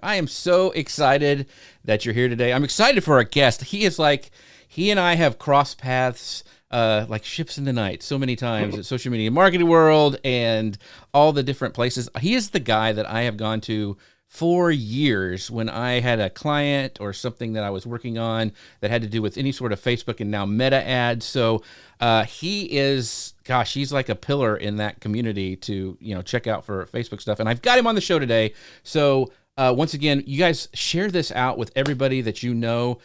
I am so excited that you're here today. I'm excited for our guest. He and I have crossed paths like ships in the night so many times at social media marketing world and all the different places. He is the guy that I have gone to for years when I had a client or something that I was working on that had to do with any sort of Facebook and now Meta ads. So he is, gosh, he's like a pillar in that community to, check out for Facebook stuff. And I've got him on the show today. So once again, you guys share this out with everybody that you know.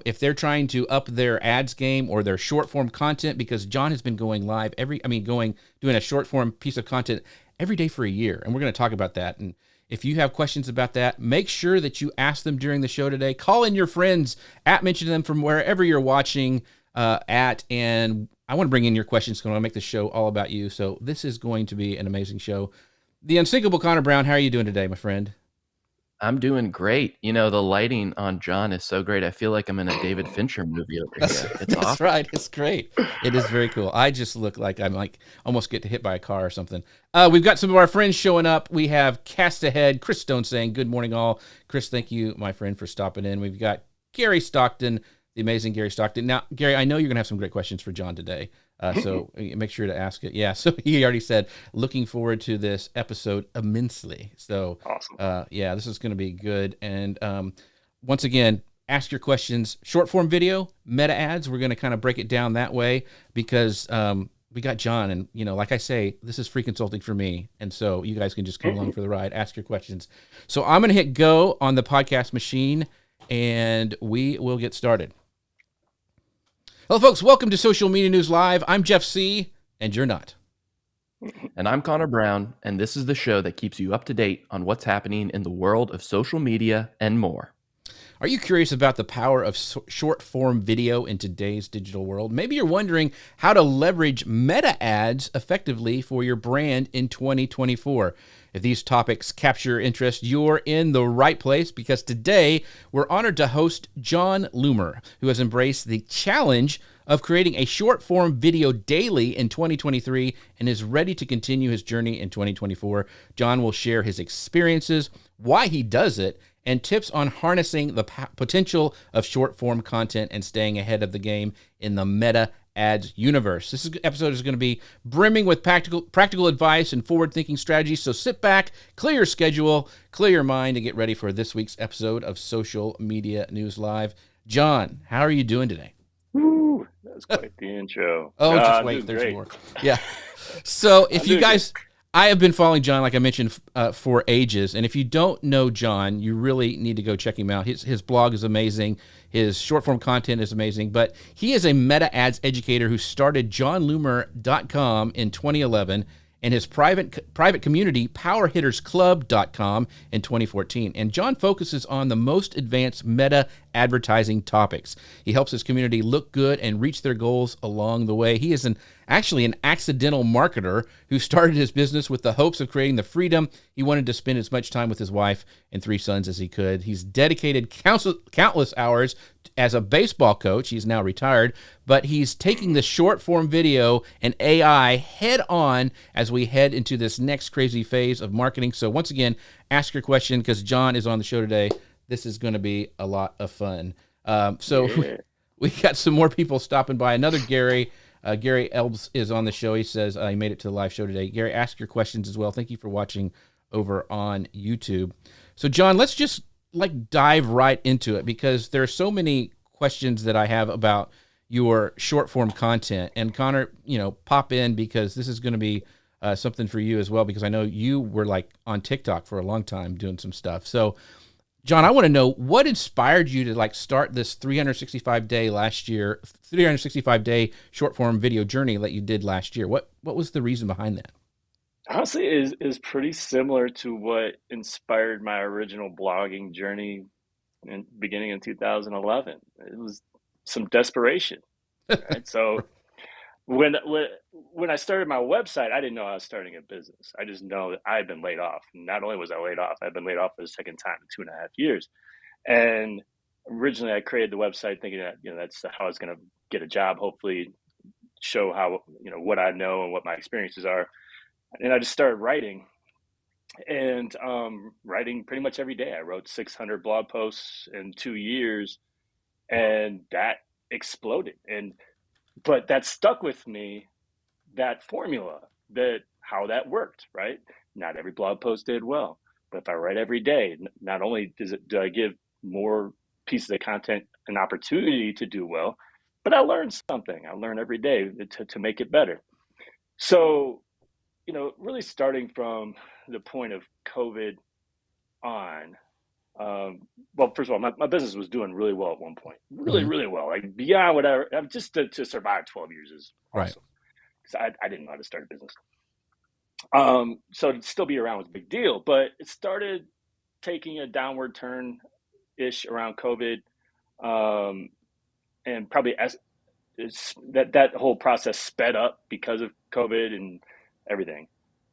If they're trying to up their ads game or their short form content, because Jon has been going live doing a short form piece of content every day for a year. And we're going to talk about that. And if you have questions about that, make sure that you ask them during the show today. Call in your friends, mention them from wherever you're watching at. And I want to bring in your questions because I want to make the show all about you. So this is going to be an amazing show. The unsinkable Connor Brown, how are you doing today, my friend? I'm doing great. The lighting on Jon is so great. I feel like I'm in a David Fincher movie over here. It's That's awesome. right. It's great. It is very cool. I just look like I'm like almost get hit by a car or something. We've got some of our friends showing up. We have Cast Ahead, Chris Stone saying, good morning, all. Chris, thank you, my friend, for stopping in. We've got Gary Stockton, the amazing Gary Stockton. Now, Gary, I know you're going to have some great questions for Jon today. So make sure to ask it. Yeah. So he already said, looking forward to this episode immensely. So Awesome. yeah, this is going to be good. And once again, ask your questions. Short form video, meta ads. We're going to kind of break it down that way because we got Jon. And, like I say, this is free consulting for me. And so you guys can just come along for the ride, ask your questions. So I'm going to hit go on the podcast machine and we will get started. Hello, folks. Welcome to Social Media News Live. I'm Jeff C., and you're not. And I'm Connor Brown, and this is the show that keeps you up to date on what's happening in the world of social media and more. Are you curious about the power of short-form video in today's digital world? Maybe you're wondering how to leverage meta ads effectively for your brand in 2024. If these topics capture your interest, you're in the right place because today we're honored to host Jon Loomer, who has embraced the challenge of creating a short-form video daily in 2023 and is ready to continue his journey in 2024. Jon will share his experiences, why he does it, and tips on harnessing the potential of short-form content and staying ahead of the game in the meta ads universe. This episode is going to be brimming with practical advice and forward-thinking strategies. So sit back, clear your schedule, clear your mind, and get ready for this week's episode of Social Media News Live. Jon, how are you doing today? Woo, that's quite the intro. Oh, just I'm wait, doing there's great. more. Yeah. So if I'm you doing guys, I have been following Jon, like I mentioned, for ages. And if you don't know Jon, you really need to go check him out. His blog is amazing. His short form content is amazing. But he is a meta ads educator who started jonloomer.com in 2011 and his private community, powerhittersclub.com, in 2014. And Jon focuses on the most advanced meta advertising topics. He helps his community look good and reach their goals along the way. He is actually an accidental marketer who started his business with the hopes of creating the freedom he wanted to spend as much time with his wife and 3 sons as he could. He's dedicated countless hours as a baseball coach. He's now retired, but he's taking the short form video and AI head on as we head into this next crazy phase of marketing. So once again, ask your question because Jon is on the show today. This is going to be a lot of fun. Yeah. We got some more people stopping by. Another Gary Elbs is on the show. He says he made it to the live show today. Gary, ask your questions as well. Thank you for watching over on YouTube. So Jon, let's just dive right into it because there are so many questions that I have about your short form content. And Connor, pop in because this is going to be something for you as well because I know you were on TikTok for a long time doing some stuff. So Jon, I want to know what inspired you to start this 365 day short form video journey that you did last year. What was the reason behind that? Honestly, is pretty similar to what inspired my original blogging journey in beginning in 2011. It was some desperation, right? So when I started my website, I didn't know I was starting a business. I just know that I had been laid off. Not only was I laid off, I'd been laid off for the second time in 2.5 years. And originally, I created the website thinking that that's how I was going to get a job. Hopefully, show how what I know and what my experiences are. And I just started writing, and writing pretty much every day. I wrote 600 blog posts in 2 years, and that exploded. But that stuck with me, that formula, that how that worked, right? Not every blog post did well, but if I write every day, not only do I give more pieces of content an opportunity to do well, but I learn something. I learn every day to make it better. So, really starting from the point of COVID on, well, first of all, my business was doing really well at one point, really, Mhm. really well, like beyond whatever. Just to survive 12 years is Right. awesome, because I didn't know how to start a business. So to still be around was a big deal, but it started taking a downward turn ish around COVID, um, and probably as that whole process sped up because of COVID and everything.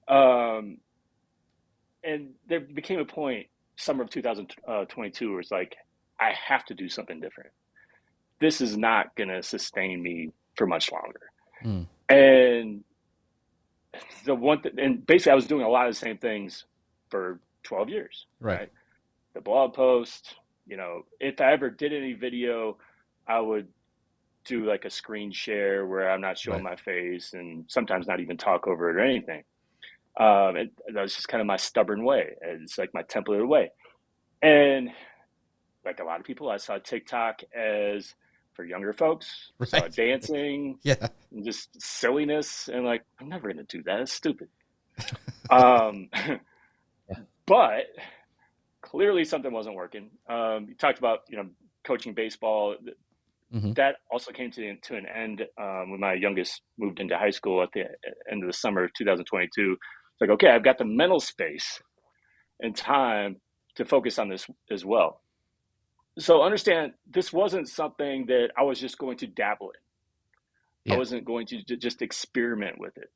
Um, and there became a point, summer of 2022, where it's like, I have to do something different. This is not going to sustain me for much longer. Mm. And and basically I was doing a lot of the same things for 12 years, Right. right? The blog post, if I ever did any video, I would do like a screen share where I'm not showing Right. my face, and sometimes not even talk over it or anything. That was just kind of my stubborn way. It's like my templated way. And like a lot of people, I saw TikTok as for younger folks. Saw Right. dancing Yeah. and just silliness, and like, I'm never gonna do that. It's stupid. Um, but clearly something wasn't working. You talked about coaching baseball. Hmm. That also came to an end when my youngest moved into high school at the end of the summer of 2022. It's like, okay, I've got the mental space and time to focus on this as well. So understand, this wasn't something that I was just going to dabble in. I Yeah. wasn't going to just experiment with it.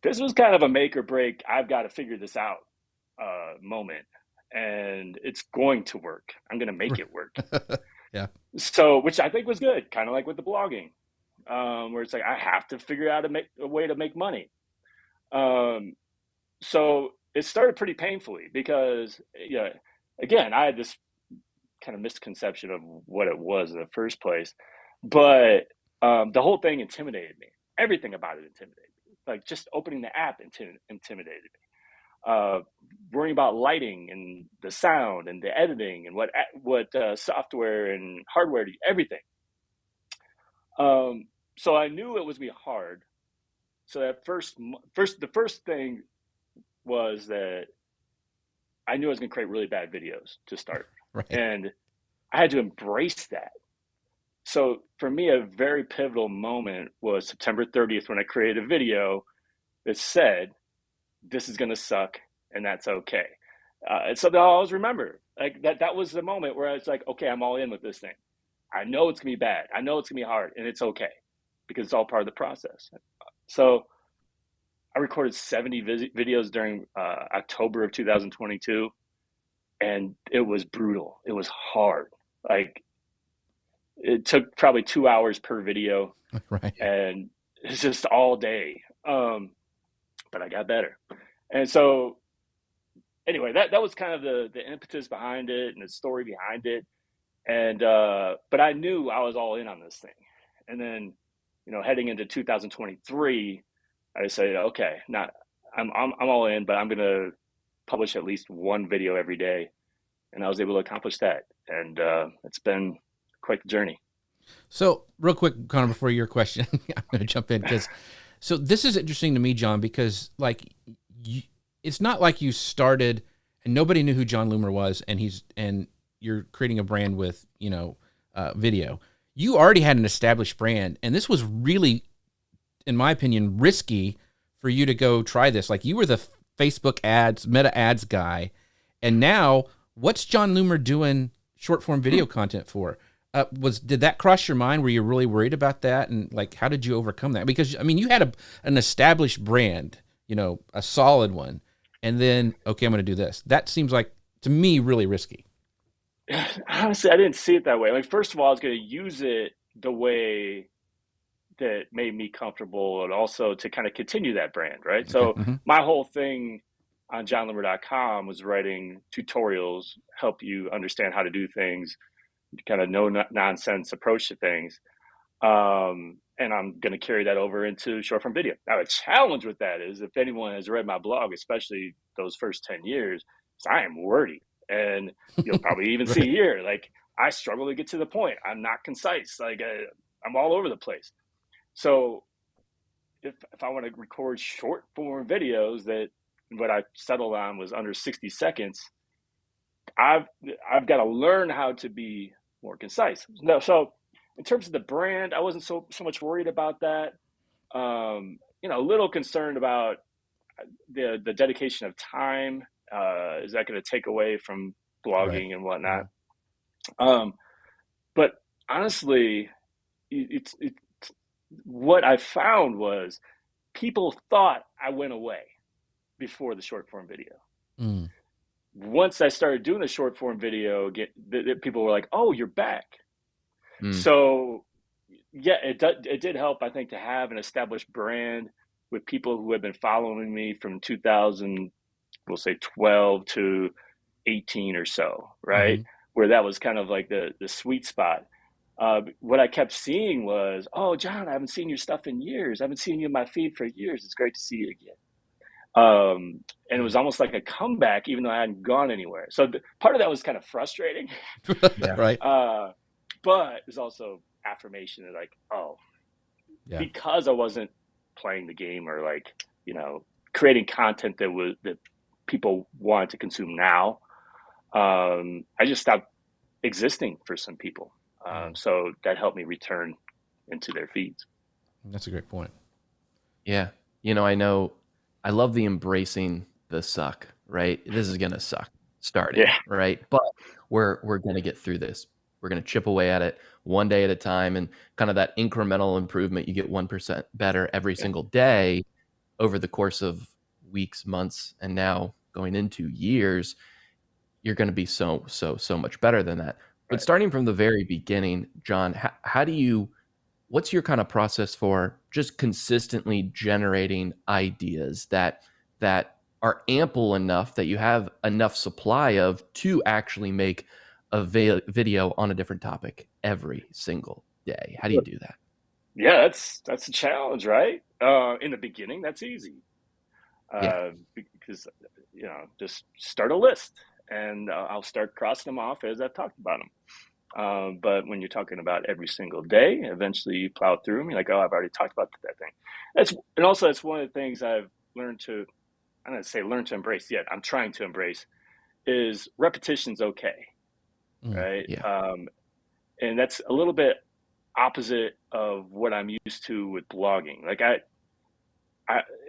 This was kind of a make or break, I've got to figure this out moment. And it's going to work. I'm going to make it work. Yeah. So, which I think was good, kind of like with the blogging, where it's like, I have to figure out a way to make money. Um, so it started pretty painfully because, again, I had this kind of misconception of what it was in the first place. But the whole thing intimidated me. Everything about it intimidated me. Like just opening the app intimidated me. Worrying about lighting and the sound and the editing and what software and hardware, everything. So I knew it was gonna be hard. So that the first thing was that I knew I was gonna create really bad videos to start, Right. and I had to embrace that. So for me, a very pivotal moment was September 30th when I created a video that said, "This is gonna suck, and that's okay." And so I'll always remember, like that was the moment where I was like, "Okay, I'm all in with this thing. I know it's gonna be bad. I know it's gonna be hard, and it's okay because it's all part of the process." So I recorded 70 videos during October of 2022, and it was brutal. It was hard. Like it took probably 2 hours per video, Right. and it's just all day. But I got better. And so anyway, that was kind of the impetus behind it and the story behind it. And but I knew I was all in on this thing. And then, heading into 2023, I decided, okay, not I'm all in, but I'm gonna publish at least one video every day. And I was able to accomplish that. And it's been quite the journey. So, real quick, Connor, before your question, I'm going to jump in because so this is interesting to me, John, because like it's not like you started and nobody knew who Jon Loomer was, and you're creating a brand with video. You already had an established brand, and this was really, in my opinion, risky for you to go try this. Like you were the Facebook ads, Meta ads guy, and now what's Jon Loomer doing short form video content for? Did that cross your mind? Were you really worried about that? And like, how did you overcome that? Because I mean, you had an established brand, a solid one, and then okay, I'm going to do this. That seems like to me really risky. Honestly, I didn't see it that way. Like, first of all, I was going to use it the way that made me comfortable, and also to kind of continue that brand, right? Okay. So my whole thing on jonloomer.com was writing tutorials, help you understand how to do things, kind of no nonsense approach to things. And I'm going to carry that over into short form video. Now, the challenge with that is if anyone has read my blog, especially those first 10 years, I am wordy. And you'll probably even Right. see here, like, I struggle to get to the point. I'm not concise. Like, I'm all over the place. So if I want to record short form videos, that what I settled on was under 60 seconds, I've got to learn how to be more concise. No, so in terms of the brand, I wasn't so much worried about that. A little concerned about the dedication of time. Is that going to take away from Right. blogging and whatnot? Um, but honestly, it's what I found was people thought I went away before the short form video. Mm. Once I started doing the short form video, people were like, "Oh, you're back." Mm. So, yeah, it did help, I think, to have an established brand with people who have been following me from 2000, we'll say 12 to 18 or so, right? Mm-hmm. Where that was kind of like the sweet spot. What I kept seeing was, "Oh, Jon, I haven't seen your stuff in years. I haven't seen you in my feed for years. It's great to see you again." And it was almost like a comeback, even though I hadn't gone anywhere. So part of that was kind of frustrating, Yeah. Right. but it was also affirmation of like, oh, Yeah. because I wasn't playing the game or like, creating content that people wanted to consume now. I just stopped existing for some people. So that helped me return into their feeds. That's a great point. Yeah. I know I love the embracing the suck, right? This is going to suck starting, Yeah. right? But we're going to get through this. We're going to chip away at it one day at a time, and kind of that incremental improvement. You get 1% better every single day over the course of weeks, months, and now going into years. You're going to be so much better than that. But Right. starting from the very beginning, Jon, how do you, what's your kind of process for just consistently generating ideas that are ample enough that you have enough supply of to actually make a video on a different topic every single day? How do you do that? Yeah, that's a challenge, right? In the beginning, that's easy. Yeah. Because just start a list, and I'll start crossing them off as I've talked about them. But when you're talking about every single day, eventually you plow through them. You're like, oh, I've already talked about that thing. That's one of the things I've learned to, I'm not say learn to embrace yet. I'm trying to embrace is repetition's okay, right? Yeah. And that's a little bit opposite of what I'm used to with blogging. Like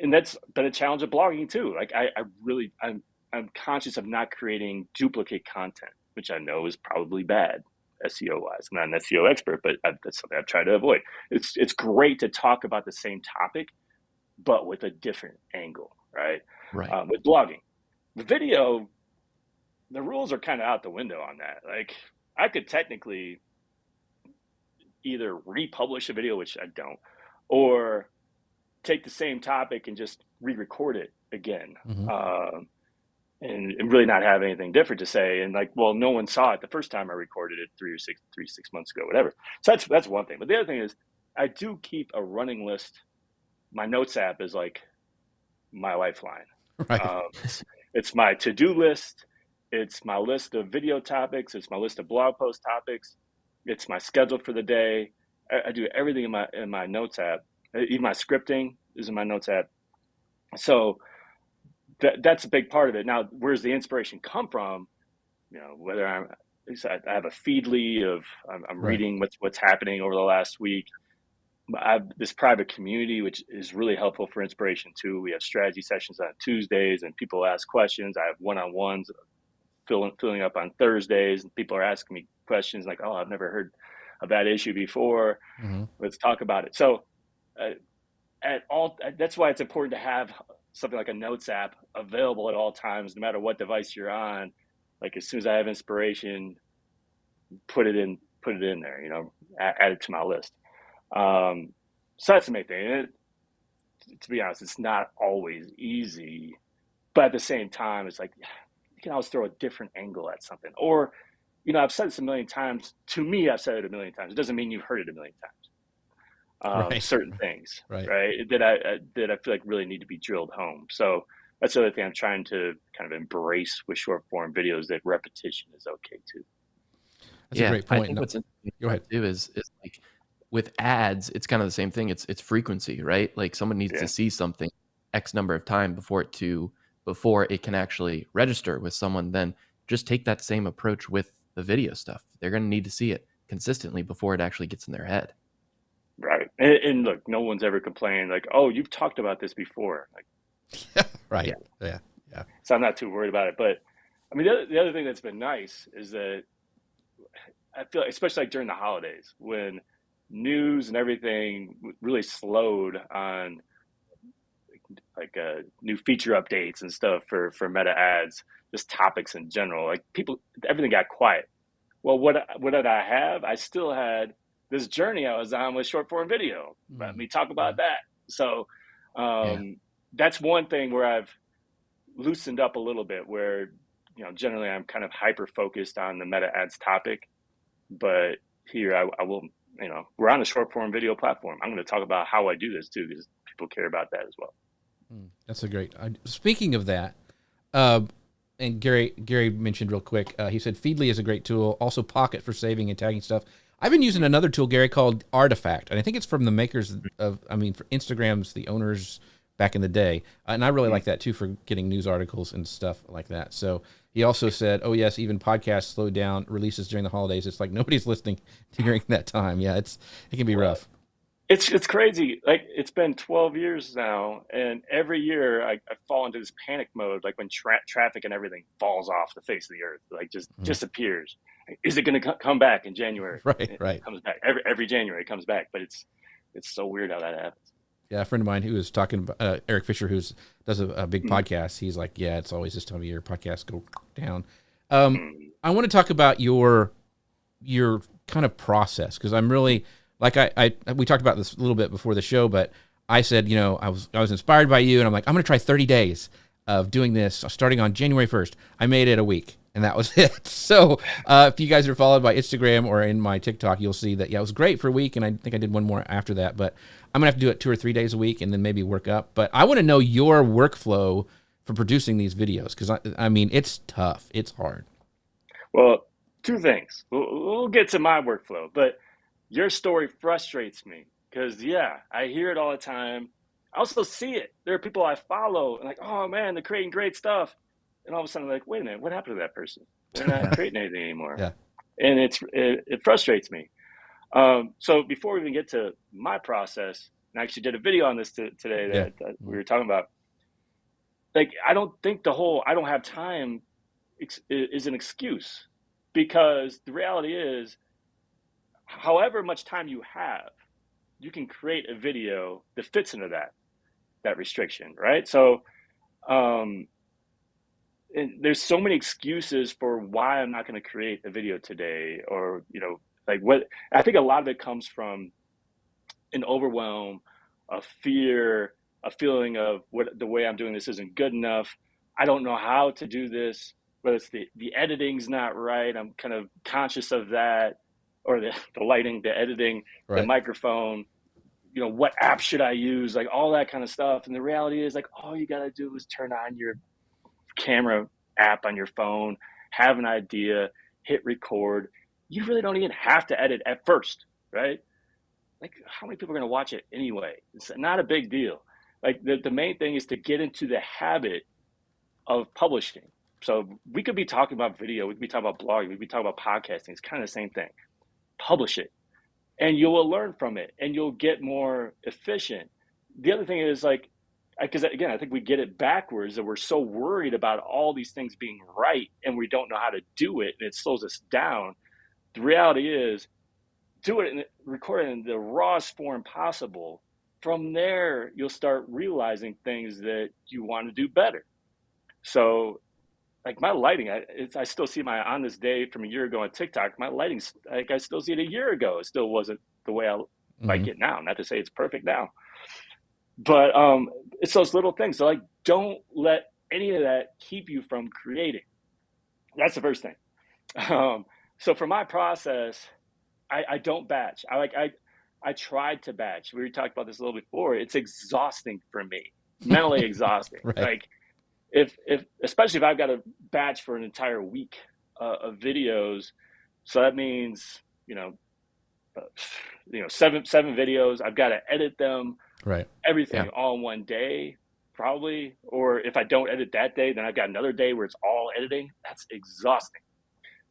and that's been a challenge of blogging too. Like I'm conscious of not creating duplicate content, which I know is probably bad SEO wise. I'm not an SEO expert, but that's something I've tried to avoid. It's great to talk about the same topic, but with a different angle, right? Right. With blogging, the video, the rules are kind of out the window on that. Like I could technically either republish a video, which I don't, or take the same topic and just re-record it again. Mm-hmm. And really not have anything different to say. And like, well, no one saw it the first time I recorded it 6 months ago, whatever. So that's one thing. But the other thing is I do keep a running list. My notes app is like my lifeline. Right. It's my to-do list. It's my list of video topics. It's my list of blog post topics. It's my schedule for the day. I do everything in my notes app. Even my scripting is in my notes app. So that's a big part of it. Now, where's the inspiration come from? Whether I have a feedly of I'm Right. reading what's happening over the last week. I have this private community, which is really helpful for inspiration too. We have strategy sessions on Tuesdays, and people ask questions. I have one-on-ones filling up on Thursdays, and people are asking me questions like, "Oh, I've never heard of that issue before. Mm-hmm. Let's talk about it." So, that's why it's important to have something like a notes app available at all times, no matter what device you're on. Like as soon as I have inspiration, put it in there, add it to my list. So that's the main thing. To be honest, it's not always easy But at the same time, it's like you can always throw a different angle at something. Or, I've said this a million times. To me, I've said it a million times. It doesn't mean you've heard it a million times. Right. Certain things, Right. right? That I feel like really need to be drilled home. So that's the other thing I'm trying to kind of embrace with short form videos, that repetition is okay too. That's a great I point. think No, what's interesting go ahead. too is like with ads, it's kind of the same thing. It's frequency, right? Like someone needs Yeah. to see something X number of time before it can actually register with someone. Then just take that same approach with the video stuff. They're going to need to see it consistently before it actually gets in their head. Right. And look, no one's ever complained like, oh, you've talked about this before. Like, Right. yeah. Yeah. So I'm not too worried about it. But I mean, the other thing that's been nice is that I feel, especially like during the holidays, when news and everything really slowed on like new feature updates and stuff for meta ads, just topics in general. Like everything got quiet. Well, what did I have? I still had this journey I was on with short form video. Let me talk about that. So that's one thing where I've loosened up a little bit. Where generally I'm kind of hyper focused on the meta ads topic, but here I will. We're on a short form video platform. I'm going to talk about how I do this too, because people care about that as well. That's a great. Speaking of that, and Gary mentioned real quick. He said Feedly is a great tool. Also Pocket for saving and tagging stuff. I've been using another tool, Gary, called Artifact, and I think it's from the makers of. For Instagram's the owners back in the day, and I really like that too for getting news articles and stuff like that. So he also said, "Oh yes, even podcasts slow down releases during the holidays. It's like nobody's listening during that time. Yeah, it can be rough." It's crazy. Like it's been 12 years now, and every year I fall into this panic mode. Like when traffic and everything falls off the face of the earth, like just disappears. Is it going to come back in January? Right. It comes back every January. It comes back, but it's so weird how that happens. Yeah, a friend of mine who was talking about Eric Fisher, who does a big podcast. He's like, yeah, it's always this time of year. Podcasts go down. I want to talk about your kind of process, because I'm really. Like we talked about this a little bit before the show, but I said, I was inspired by you, and I'm like, I'm going to try 30 days of doing this starting on January 1st. I made it a week, and that was it. So if you guys are followed by Instagram or in my TikTok, you'll see that, it was great for a week, and I think I did one more after that, but I'm going to have to do it 2 or 3 days a week and then maybe work up. But I want to know your workflow for producing these videos, because, I mean, it's tough. It's hard. Well, 2 things. We'll get to my workflow, but your story frustrates me because, I hear it all the time. I also see it. There are people I follow and like, oh man, they're creating great stuff. And all of a sudden I'm like, wait a minute, what happened to that person? They're not creating anything anymore. Yeah. And it frustrates me. So before we even get to my process, and I actually did a video on this today that we were talking about. Like, I don't think I don't have time is an excuse, because the reality is, however much time you have, you can create a video that fits into that restriction, right? So and there's so many excuses for why I'm not going to create a video today, or like what I think a lot of it comes from an overwhelm, a fear, a feeling of the way I'm doing this isn't good enough. I don't know how to do this. Whether it's the editing's not right, I'm kind of conscious of that. Or the lighting, the editing, the microphone, what app should I use? Like all that kind of stuff. And the reality is, like, all you got to do is turn on your camera app on your phone, have an idea, hit record. You really don't even have to edit at first, right? Like, how many people are going to watch it anyway? It's not a big deal. Like the main thing is to get into the habit of publishing. So we could be talking about video, we could be talking about blogging, we could be talking about podcasting. It's kind of the same thing. Publish it, and you will learn from it, and you'll get more efficient. The other thing is, like, because again, I think we get it backwards, that we're so worried about all these things being right and we don't know how to do it, and it slows us down. The reality is, do it and record it in the rawest form possible. From there, you'll start realizing things that you want to do better. So like my lighting, I still see on this day from a year ago on TikTok, my lighting's like, I still see it a year ago. It still wasn't the way I like it now. Not to say it's perfect now, but it's those little things. So like, don't let any of that keep you from creating? That's the first thing. So for my process, I don't batch. I tried to batch. We talked about this a little before. It's exhausting for me, mentally exhausting. Right. Like if especially if I've got to batch for an entire week of videos, so that means uh, seven videos. I've got to edit them, Right. Yeah. everything all in one day, probably. Or if I don't edit that day, then I've got another day where it's all editing. That's exhausting.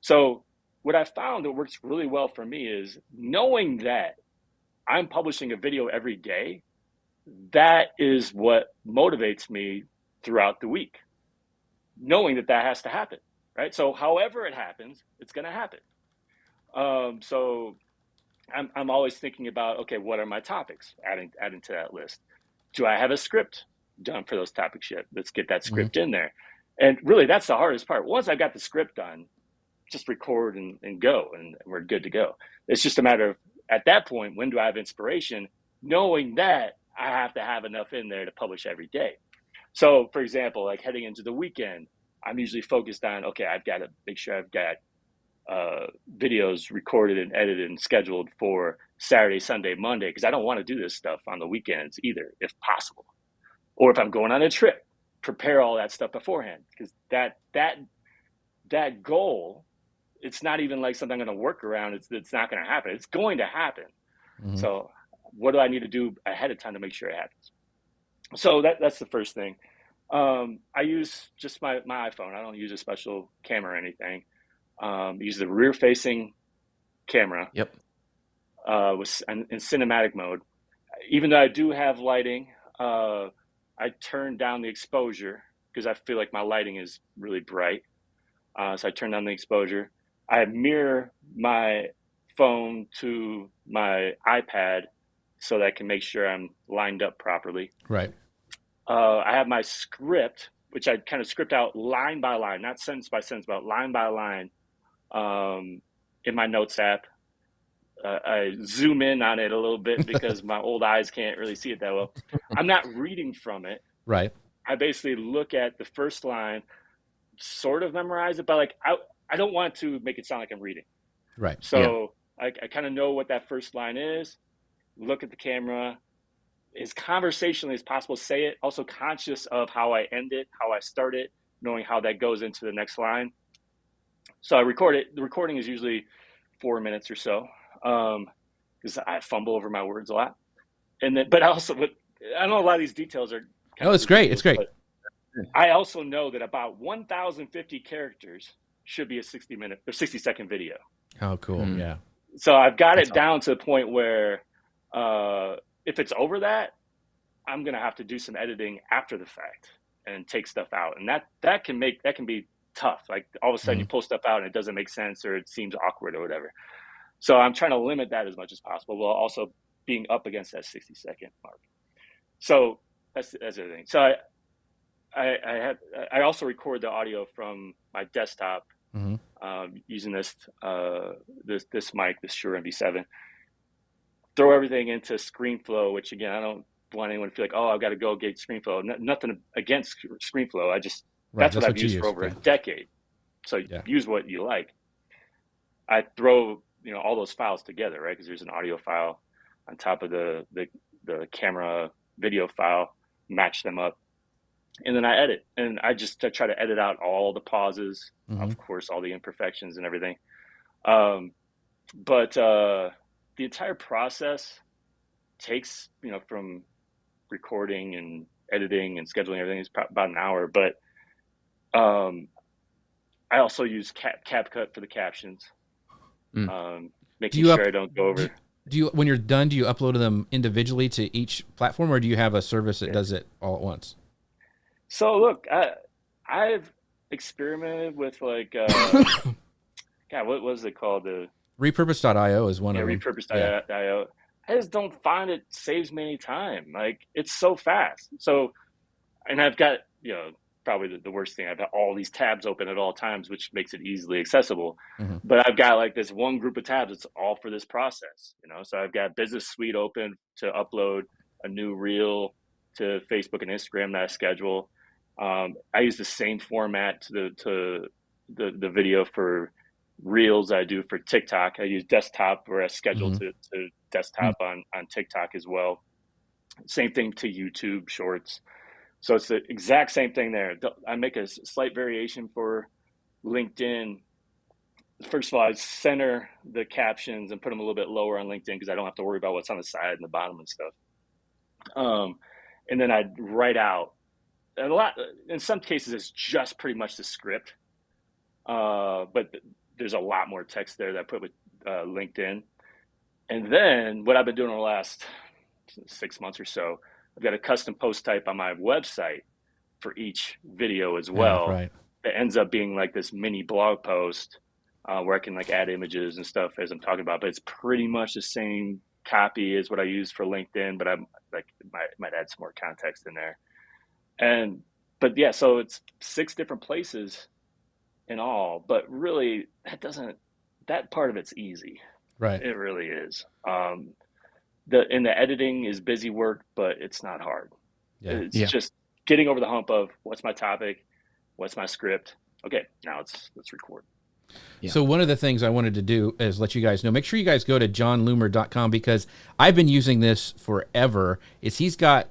So what I found that works really well for me is knowing that I'm publishing a video every day. That is what motivates me throughout the week, knowing that that has to happen, right? So however it happens, it's going to happen. So I'm always thinking about, okay, what are my topics? Adding to that list. Do I have a script done for those topics yet? Let's get that Mm-hmm. script in there. And really, that's the hardest part. Once I've got the script done, just record and go, and we're good to go. It's just a matter of, at that point, when do I have inspiration? Knowing that I have to have enough in there to publish every day. So, for example, like heading into the weekend, I'm usually focused on, okay, I've got to make sure I've got videos recorded and edited and scheduled for Saturday, Sunday, Monday, because I don't want to do this stuff on the weekends either, if possible. Or if I'm going on a trip, prepare all that stuff beforehand, because that goal, it's not even like something I'm going to work around. It's not going to happen. It's going to happen. Mm-hmm. So what do I need to do ahead of time to make sure it happens? So that's the first thing. I use just my iPhone. I don't use a special camera or anything. Use the rear facing camera Yep. in cinematic mode. Even though I do have lighting, I turn down the exposure because I feel like my lighting is really bright. So I turn down the exposure. I mirror my phone to my iPad so that I can make sure I'm lined up properly. Right. I have my script, which I kind of script out line by line, not sentence by sentence, but line by line, in my notes app. I zoom in on it a little bit because my old eyes can't really see it that well. I'm not reading from it. Right. I basically look at the first line, sort of memorize it, but like I don't want to make it sound like I'm reading. Right. So I kind of know what that first line is, look at the camera, as conversationally as possible, say it, also conscious of how I end it, how I start it, knowing how that goes into the next line. So I record it. The recording is usually 4 minutes or so, because I fumble over my words a lot. And then, but I know a lot of these details are kind of it's great. It's great. I also know that about 1,050 characters should be a 60-minute or 60-second video. Oh, cool. Yeah. So I've got That's it down to the point where if it's over that, I'm going to have to do some editing after the fact and take stuff out. And that can be tough. Like all of a sudden you pull stuff out and it doesn't make sense or it seems awkward or whatever. So I'm trying to limit that as much as possible while also being up against that 60-second mark. So that's everything. So I also record the audio from my desktop using this mic, this Shure MV7. Throw everything into ScreenFlow, which again, I don't want anyone to feel like, oh, I've got to go get ScreenFlow. Nothing against ScreenFlow. That's what I've used for over a decade. So use what you like. I throw all those files together, right? Because there's an audio file on top of the camera video file, match them up, and then I edit. And I try to edit out all the pauses, of course, all the imperfections and everything. But the entire process takes, from recording and editing and scheduling everything is about an hour. But I also use CapCut for the captions, making sure I don't go over. Do you, when you're done, do you upload them individually to each platform, or do you have a service that does it all at once? So look, I've experimented with like, God, what was it called? The Repurpose.io is one of them. Repurpose.io. I just don't find it saves me any time. Like it's so fast. So, and I've got, probably the worst thing. I've got all these tabs open at all times, which makes it easily accessible. But I've got like this one group of tabs. It's all for this process, So I've got Business Suite open to upload a new reel to Facebook and Instagram that I schedule. I use the same format to the video for Reels I do for TikTok. I use desktop, or I schedule Mhm. to desktop on TikTok as well. Same thing to YouTube Shorts. So it's the exact same thing there. I make a slight variation for LinkedIn. First of all, I center the captions and put them a little bit lower on LinkedIn because I don't have to worry about what's on the side and the bottom and stuff. And then I'd write out a lot. In some cases, it's just pretty much the script, but there's a lot more text there that I put with LinkedIn. And then what I've been doing over the last 6 months or so, I've got a custom post type on my website for each video as well. Right. It ends up being like this mini blog post where I can like add images and stuff as I'm talking about, but it's pretty much the same copy as what I use for LinkedIn, but I'm like might add some more context in there. But yeah, so it's 6 different places in all, but really that part of it's easy. Right. It really is. The editing is busy work, but it's not hard. Yeah. It's just getting over the hump of what's my topic, what's my script. Okay, now let's record. Yeah. So one of the things I wanted to do is let you guys know, make sure you guys go to jonloomer.com, because I've been using this forever. He's got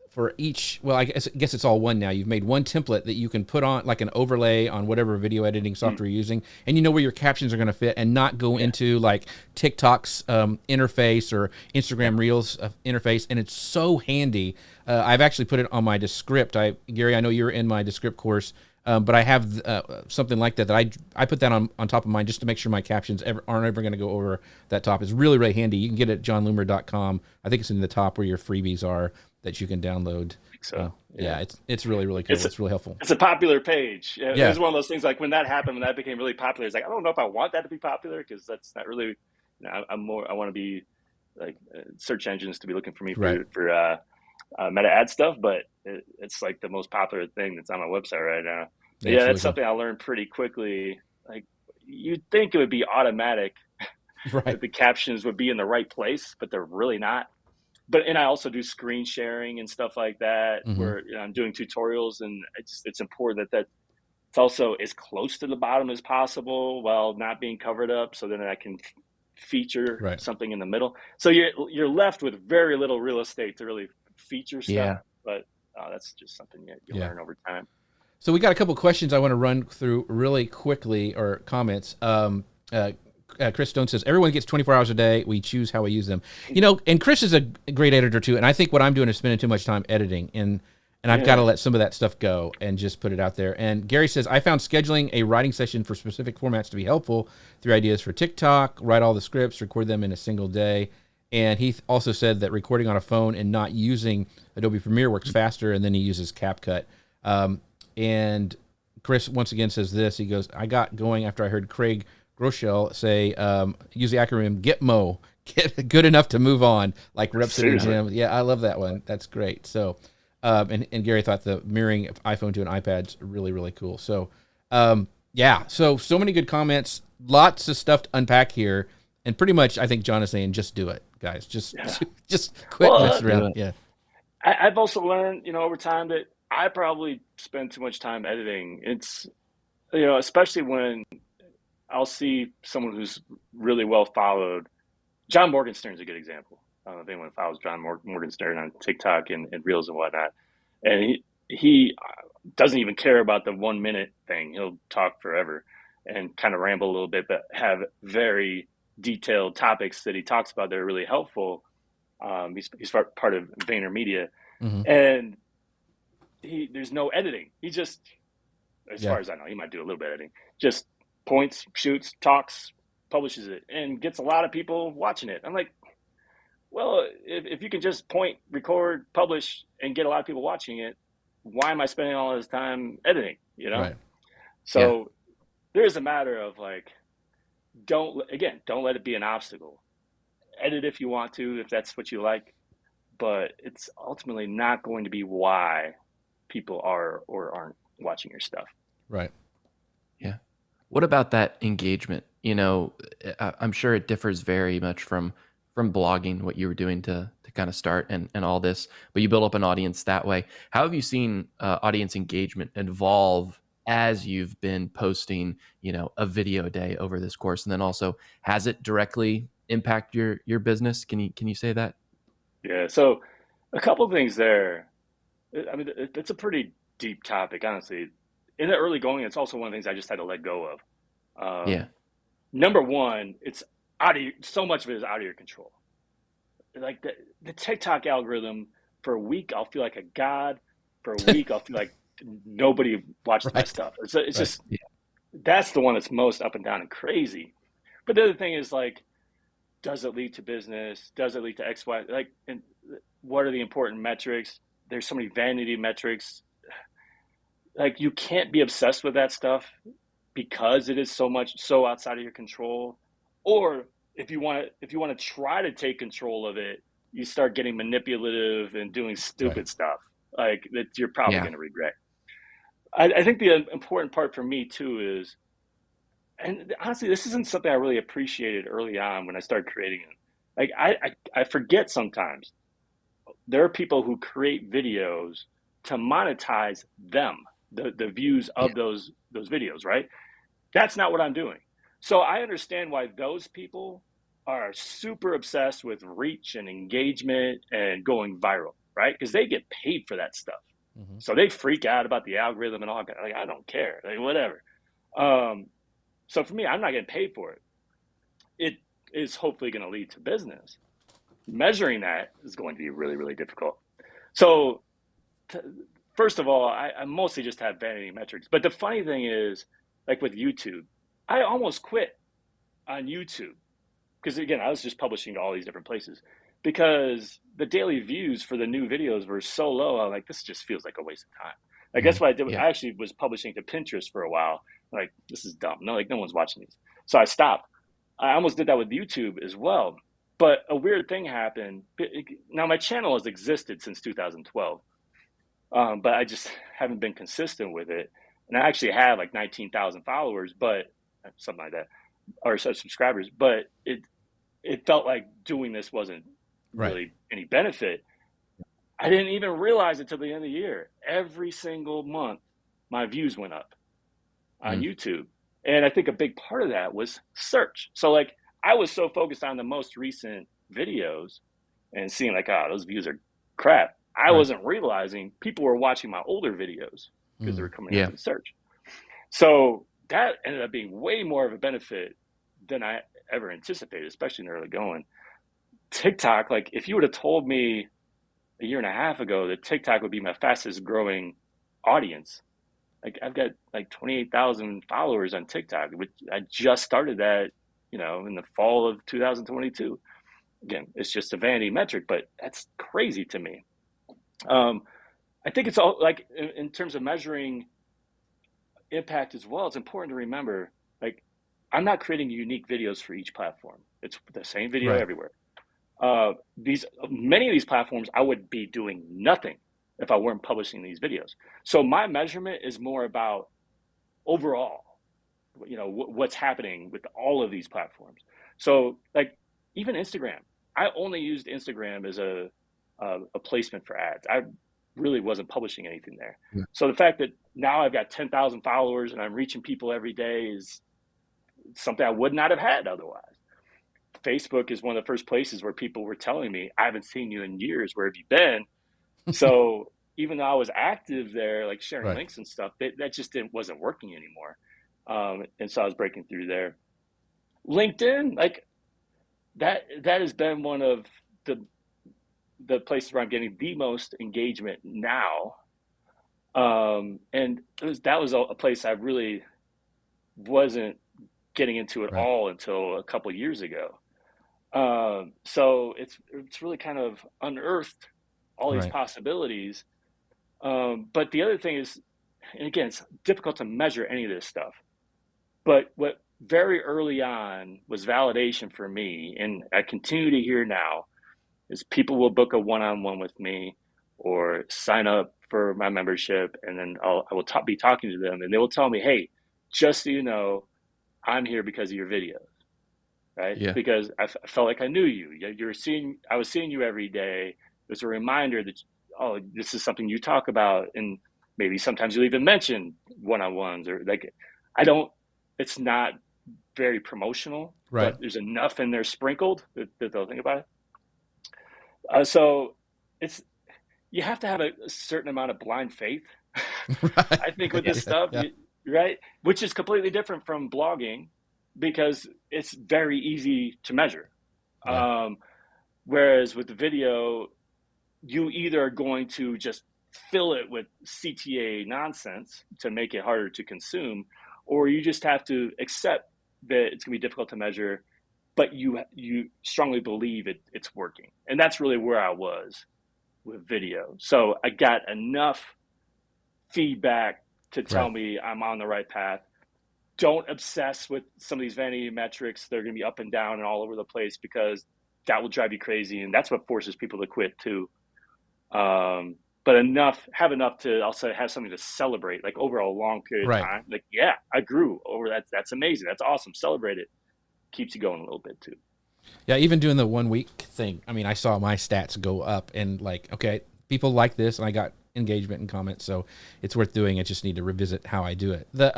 for each, well, I guess it's all one now. You've made one template that you can put on like an overlay on whatever video editing software you're using, and you know where your captions are going to fit and not go into like TikTok's interface or Instagram Reels interface. And it's so handy. I've actually put it on my Descript. Gary, I know you're in my Descript course, but I have something like that I put that on top of mine just to make sure my captions aren't ever going to go over that top. It's really, really handy. You can get it at jonloomer.com. I think it's in the top where your freebies are that you can download. So yeah, it's really, really cool. It's really helpful. It's a popular page. It was one of those things like when that happened, when that became really popular, it's like, I don't know if I want that to be popular, because that's not really, I want to be like search engines to be looking for me for meta ad stuff, but it's like the most popular thing that's on my website right now. Yeah, that's something I learned pretty quickly. Like, you'd think it would be automatic, that the captions would be in the right place, but they're really not. And I also do screen sharing and stuff like that, where I'm doing tutorials, and it's important that it's also as close to the bottom as possible while not being covered up, so then I can feature something in the middle. So you're left with very little real estate to really feature stuff, but that's just something that you learn over time. So we got a couple questions I want to run through really quickly, or comments. Chris Stone says, everyone gets 24 hours a day. We choose how we use them. And Chris is a great editor too. And I think what I'm doing is spending too much time editing, and I've got to let some of that stuff go and just put it out there. And Gary says, I found scheduling a writing session for specific formats to be helpful. 3 ideas for TikTok: write all the scripts, record them in a single day. And he also said that recording on a phone and not using Adobe Premiere works faster, and then he uses CapCut. And Chris once again says this. He goes, I got going after I heard Craig Groeschel say, use the acronym GETMO, get good enough to move on, like reps in the gym. Yeah, I love that one. That's great. So, and Gary thought the mirroring of iPhone to an iPad's really, really cool. So, so many good comments, lots of stuff to unpack here. And pretty much, I think Jon is saying, just do it, guys. Just quit messing around. Yeah. I've also learned, over time, that I probably spend too much time editing. It's, especially when I'll see someone who's really well followed. John Morgenstern's a good example. I don't know if anyone follows John Morgenstern on TikTok and Reels and whatnot. And he doesn't even care about the 1 minute thing. He'll talk forever and kind of ramble a little bit, but have very detailed topics that he talks about that are really helpful. He's part of VaynerMedia, and there's no editing. He just, as far as I know, he might do a little bit of editing. Just points, shoots, talks, publishes it, and gets a lot of people watching it. I'm like, well, if you can just point, record, publish, and get a lot of people watching it, why am I spending all this time editing? So there is a matter of like, don't let it be an obstacle. Edit if you want to, if that's what you like, but it's ultimately not going to be why people are or aren't watching your stuff. Right. Yeah. What about that engagement? I'm sure it differs very much from blogging, what you were doing to kind of start and all this, but you build up an audience that way. How have you seen audience engagement evolve as you've been posting, a video a day over this course? And then also, has it directly impact your business? Can you say that? Yeah. So a couple of things there. I mean, it's a pretty deep topic, honestly. In the early going, it's also one of the things I just had to let go of. Yeah. Number one, it's so much of it is out of your control. Like the TikTok algorithm, for a week, I'll feel like a god. For a week, I'll feel like nobody watches my Right. stuff. It's Right. just, that's the one that's most up and down and crazy. But the other thing is like, does it lead to business? Does it lead to X, Y? Like, and what are the important metrics? There's so many vanity metrics. Like, you can't be obsessed with that stuff because it is so outside of your control. Or if you want to try to take control of it, you start getting manipulative and doing Right. stupid stuff like that you're probably Yeah. going to regret. I think the important part for me too is, and honestly, this isn't something I really appreciated early on when I started creating it. Like I forget sometimes there are people who create videos to monetize them, the views Yeah. of those videos, right? That's not what I'm doing. So I understand why those people are super obsessed with reach and engagement and going viral, right? Because they get paid for that stuff. Hmm. So they freak out about the algorithm and all that. Like, I don't care, like, whatever. Um, so for me, I'm not getting paid for it. It is hopefully going to lead to business. Measuring that is going to be really, really difficult. So, t- first of all, I mostly just have vanity metrics. But the funny thing is, like with YouTube, I almost quit on YouTube because, again, I was just publishing to all these different places because the daily views for the new videos were so low. I'm like, this just feels like a waste of time. Like, Hmm. that's what I did. Yeah. I actually was publishing to Pinterest for a while. Like, this is dumb. No, like, no one's watching these. So I stopped. I almost did that with YouTube as well. But a weird thing happened. Now, my channel has existed since 2012, but I just haven't been consistent with it. And I actually have like 19,000 followers, but something like that, or subscribers. But it felt like doing this wasn't Right. really any benefit. I didn't even realize it till the end of the year. Every single month, my views went up on Mm. YouTube. And I think a big part of that was search. So like I was so focused on the most recent videos and seeing like, oh, those views are crap. I Right. wasn't realizing people were watching my older videos because they Mm. were coming up Yeah. in search. So that ended up being way more of a benefit than I ever anticipated, especially in the early going. TikTok, like if you would have told me a year and a half ago that TikTok would be my fastest growing audience, like I've got like 28,000 followers on TikTok, which I just started that, in the fall of 2022. Again, it's just a vanity metric, but that's crazy to me. Um, I think it's all like in terms of measuring impact as well. It's important to remember, like, I'm not creating unique videos for each platform. It's the same video Right. everywhere. These Many of these platforms, I would be doing nothing if I weren't publishing these videos. So my measurement is more about overall, what's happening with all of these platforms. So like even Instagram, I only used Instagram as a placement for ads. I really wasn't publishing anything there. Yeah. So the fact that now I've got 10,000 followers and I'm reaching people every day is something I would not have had otherwise. Facebook is one of the first places where people were telling me, I haven't seen you in years. Where have you been? So even though I was active there, like sharing Right. links and stuff, that just wasn't working anymore. And so I was breaking through there. LinkedIn, like that has been one of the places where I'm getting the most engagement now. And that was a place I really wasn't getting into at Right. all until a couple of years ago. So it's really kind of unearthed all these Right. possibilities. But the other thing is, and again, it's difficult to measure any of this stuff. But what very early on was validation for me, and I continue to hear now, is people will book a one-on-one with me or sign up for my membership, and then I will be talking to them, and they will tell me, "Hey, just so you know, I'm here because of your videos." right? Yeah. Because I felt like I knew you. I was seeing you every day. It was a reminder that, oh, this is something you talk about, and maybe sometimes you'll even mention one-on-ones, or like, I don't. It's not very promotional, Right. but there's enough in there sprinkled that they'll think about it. So it's you have to have a certain amount of blind faith, Right. I think, with Yeah. this stuff, Yeah. right? Which is completely different from blogging because it's very easy to measure. Yeah. Um, Whereas with the video, you either are going to just fill it with CTA nonsense to make it harder to consume, or you just have to accept that it's going to be difficult to measure, but you strongly believe it's working. And that's really where I was with video. So I got enough feedback to tell Right. me I'm on the right path. Don't obsess with some of these vanity metrics. They're going to be up and down and all over the place, because that will drive you crazy. And that's what forces people to quit too. But have enough to also have something to celebrate, like over a long period of Right. time. Like, yeah, I grew over that. That's amazing. That's awesome. Celebrate it. Keeps you going a little bit too. Yeah, even doing the 1 week thing, I mean, I saw my stats go up, and like, okay, people like this, and I got engagement and comments, so it's worth doing. I just need to revisit how I do it. The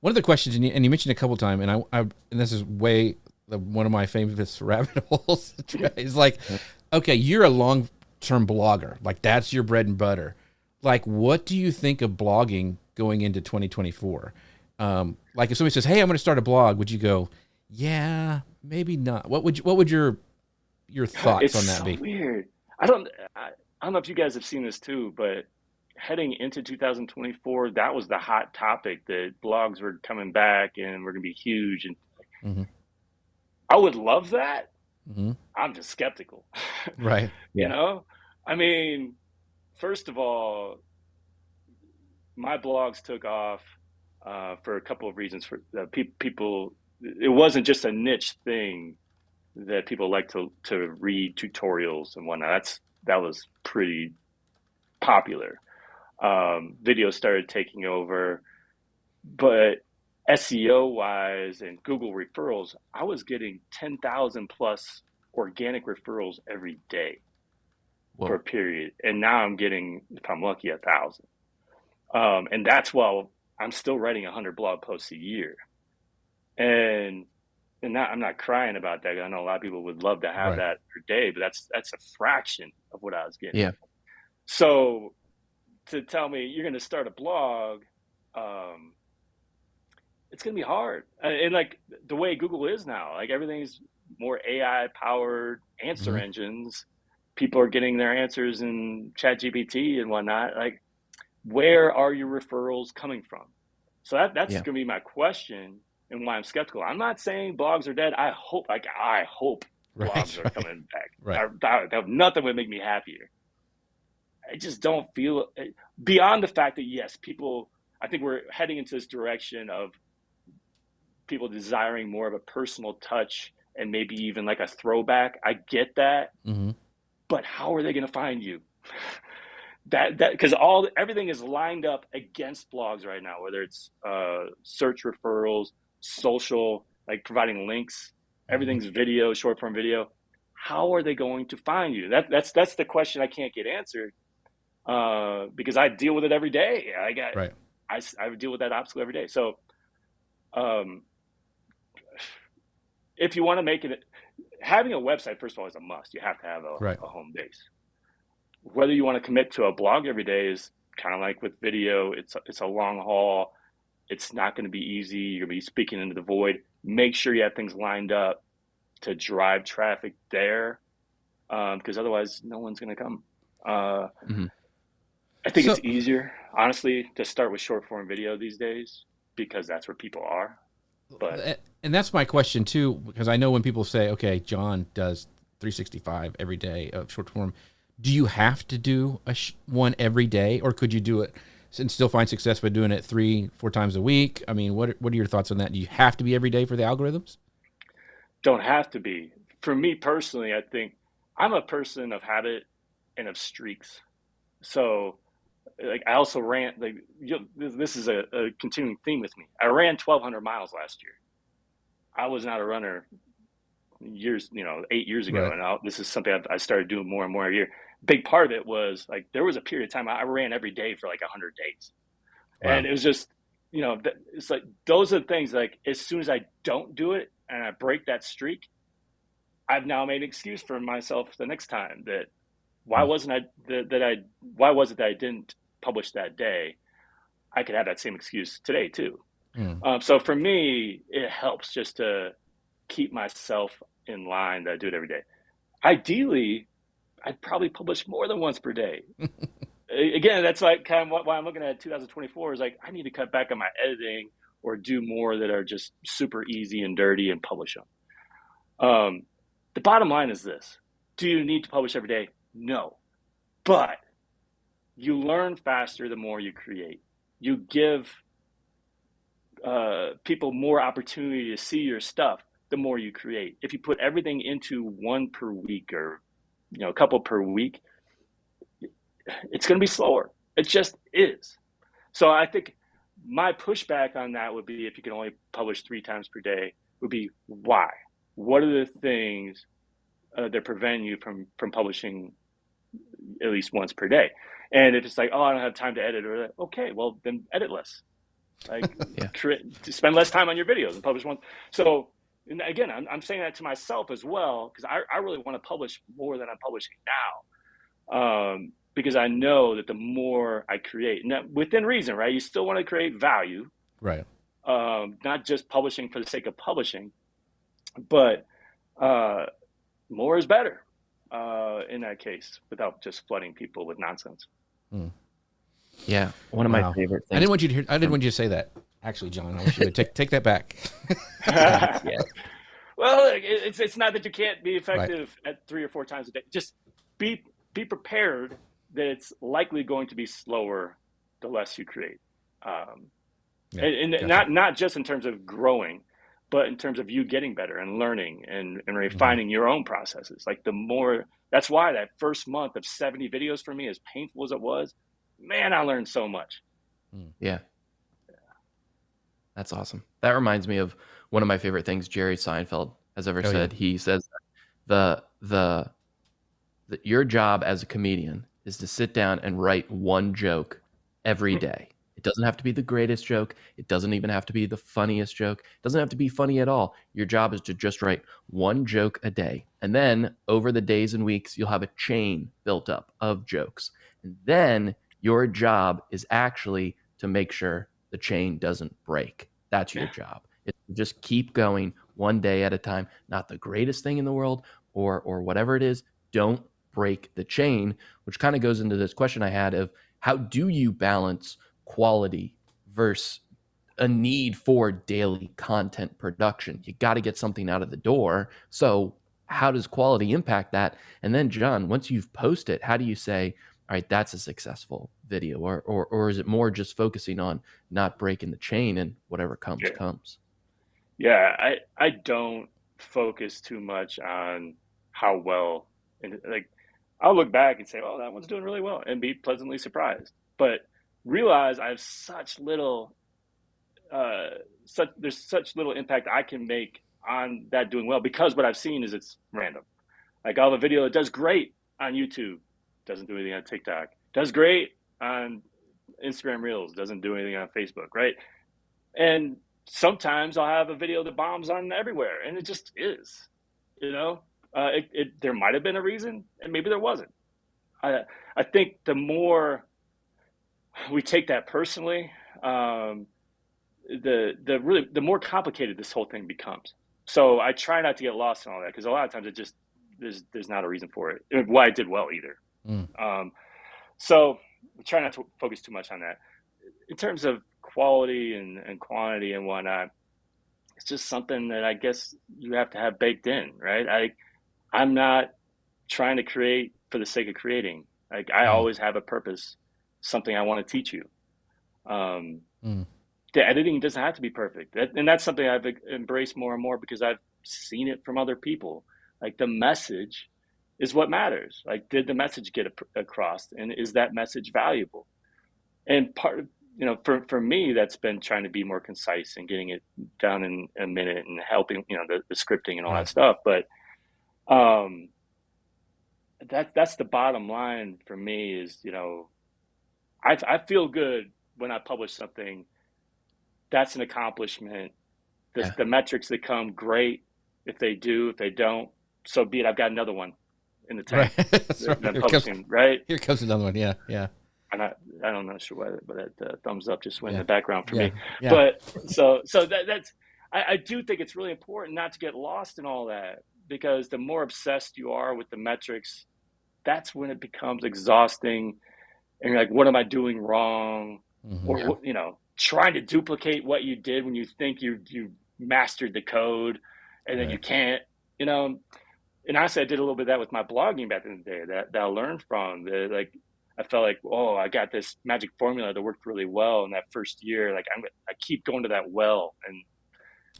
one of the questions, and you mentioned a couple times, and and this is one of my famous rabbit holes is like, okay, you're a long-term blogger, like that's your bread and butter. Like, what do you think of blogging going into 2024? Like, if somebody says, "Hey, I'm going to start a blog," would you go, "Yeah, maybe not"? What would your thoughts It's on that so be? weird. I don't know if you guys have seen this too, but heading into 2024, that was the hot topic, that blogs were coming back and were going to be huge. And Mm-hmm. I would love that. Mm-hmm. I'm just skeptical. Right. You Yeah. know, I mean, first of all, my blogs took off for a couple of reasons. For people, it wasn't just a niche thing that people like to read tutorials and whatnot. That was pretty popular. Video started taking over, but SEO wise and Google referrals, I was getting 10,000 plus organic referrals every day for a Whoa. period, and now I'm getting, if I'm lucky, 1,000. And that's while I'm still writing 100 blog posts a year, and I'm not crying about that. I know a lot of people would love to have Right. that per day, but that's a fraction of what I was getting. Yeah. So to tell me you're going to start a blog, um, it's going to be hard. And like the way Google is now, like everything's more AI powered answer Mm-hmm. engines. People are getting their answers in ChatGPT and whatnot. Like, where are your referrals coming from? So that's Yeah. going to be my question, and why I'm skeptical. I'm not saying blogs are dead. I hope blogs Right. are Right. coming back. Right. Nothing would make me happier. I just don't feel, beyond the fact that, yes, people, I think we're heading into this direction of people desiring more of a personal touch and maybe even like a throwback. I get that, Mm-hmm. but how are they going to find you? That because everything is lined up against blogs right now, whether it's search referrals, social, like providing links, Mm-hmm. everything's video, short form video. How are they going to find you? That's the question I can't get answered, because I deal with it every day. Right. I deal with that obstacle every day. So um, if you want to make it, having a website, first of all, is a must. You have to have Right. a home base. Whether you want to commit to a blog every day is kind of like with video. It's a long haul. It's not going to be easy. You're going to be speaking into the void. Make sure you have things lined up to drive traffic there, because otherwise no one's going to come. Hmm. I think So, it's easier, honestly, to start with short form video these days, because that's where people are. But and that's my question too, because I know when people say, "Okay, John does 365 every day of short form," do you have to do one every day, or could you do it and still find success by doing it 3-4 times a week? I mean, what are your thoughts on that? Do you have to be every day for the algorithms? don't have to be. For me personally, I think I'm a person of habit and of streaks. So, like, I also ran, like, this is a continuing theme with me. I ran 1,200 miles last year. I was not a runner years, 8 years ago. Right. And this is something I started doing more and more a year. Big part of it was like, there was a period of time I ran every day for like 100 days. And Wow. it was just, it's like, those are the things, like, as soon as I don't do it and I break that streak, I've now made an excuse for myself the next time that why wasn't I, why was it that I didn't publish that day? I could have that same excuse today too. Mm. So for me, it helps just to keep myself in line that I do it every day. Ideally, I'd probably publish more than once per day. Again, that's like kind of why I'm looking at 2024 is like, I need to cut back on my editing or do more that are just super easy and dirty and publish them. The bottom line is this: do you need to publish every day? No, but you learn faster the more you create. You give people more opportunity to see your stuff the more you create. If you put everything into one per week or a couple per week, it's going to be slower. It just is. So I think my pushback on that would be, if you can only publish 3 times per day, would be why? What are the things that prevent you from publishing at least once per day? And if it's like, oh, I don't have time to edit, or okay, well then edit less. Like, spend less time on your videos and publish one. So, and again, I'm saying that to myself as well, because I really want to publish more than I'm publishing now. Because I know that the more I create, and that within reason, right? You still want to create value, Right. Not just publishing for the sake of publishing, but more is better in that case, without just flooding people with nonsense. Mm. Yeah, one of my favorite things. I didn't want you to hear. I didn't want you to say that. Actually, John, I want you to take that back. Yeah. Well, it's not that you can't be effective at 3 or 4 times a day. Just be prepared that it's likely going to be slower the less you create. And gotcha. not just in terms of growing, but in terms of you getting better and learning and refining your own processes. Like, the more, that's why that first month of 70 videos for me, as painful as it was, man, I learned so much. Yeah. That's awesome. That reminds me of one of my favorite things Jerry Seinfeld has ever said. He says the your job as a comedian is to sit down and write one joke every day. It doesn't have to be the greatest joke. It doesn't even have to be the funniest joke. It doesn't have to be funny at all. Your job is to just write one joke a day. And then over the days and weeks, you'll have a chain built up of jokes. And then your job is actually to make sure the chain doesn't break. That's your job. It's just keep going one day at a time. Not the greatest thing in the world or whatever it is. Don't break the chain, which kind of goes into this question I had of, how do you balance quality versus a need for daily content production? You got to get something out of the door. So how does quality impact that? And then, John, once you've posted, how do you say, all right, that's a successful video, or is it more just focusing on not breaking the chain and whatever comes comes? Yeah, I don't focus too much on how well, and like, I'll look back and say, oh, that one's doing really well, and be pleasantly surprised. But realize I have such little, there's such little impact I can make on that doing well, because what I've seen is it's random. Like, I'll have a video that does great on YouTube, doesn't do anything on TikTok, does great on Instagram Reels, doesn't do anything on Facebook, right? And sometimes I'll have a video that bombs on everywhere, and it just is, there might have been a reason, and maybe there wasn't. I think the more we take that personally, the more complicated this whole thing becomes. So I try not to get lost in all that, because a lot of times it just, there's not a reason for it. Why I did well either. So I try not to focus too much on that. In terms of quality and quantity and whatnot, it's just something that I guess you have to have baked in, right? I'm not trying to create for the sake of creating. Like, I always have a purpose, something I want to teach you. The editing doesn't have to be perfect. And that's something I've embraced more and more, because I've seen it from other people. Like, the message is what matters. Like, did the message get across, and is that message valuable? And for me, that's been trying to be more concise and getting it down in a minute and helping, the scripting and all that Right. stuff. But um, that's the bottom line for me is, I feel good when I publish something. That's an accomplishment. Yeah. The metrics that come, great. If they do, if they don't, so be it. I've got another one in the Right. tank That's right. that I'm publishing, right? Here comes another one. Yeah. Yeah. I don't know sure why, but that thumbs up just went in Yeah. the background for Yeah. me. Yeah. But so that's I do think it's really important not to get lost in all that, because the more obsessed you are with the metrics, that's when it becomes exhausting, and you're like, what am I doing wrong? Hmm. Or Yeah. trying to duplicate what you did when you think you mastered the code, and then you Right. can't. You know, and honestly, I did a little bit of that with my blogging back in the day that I learned from. Like, I felt like, oh, I got this magic formula that worked really well in that first year. Like, I keep going to that well, and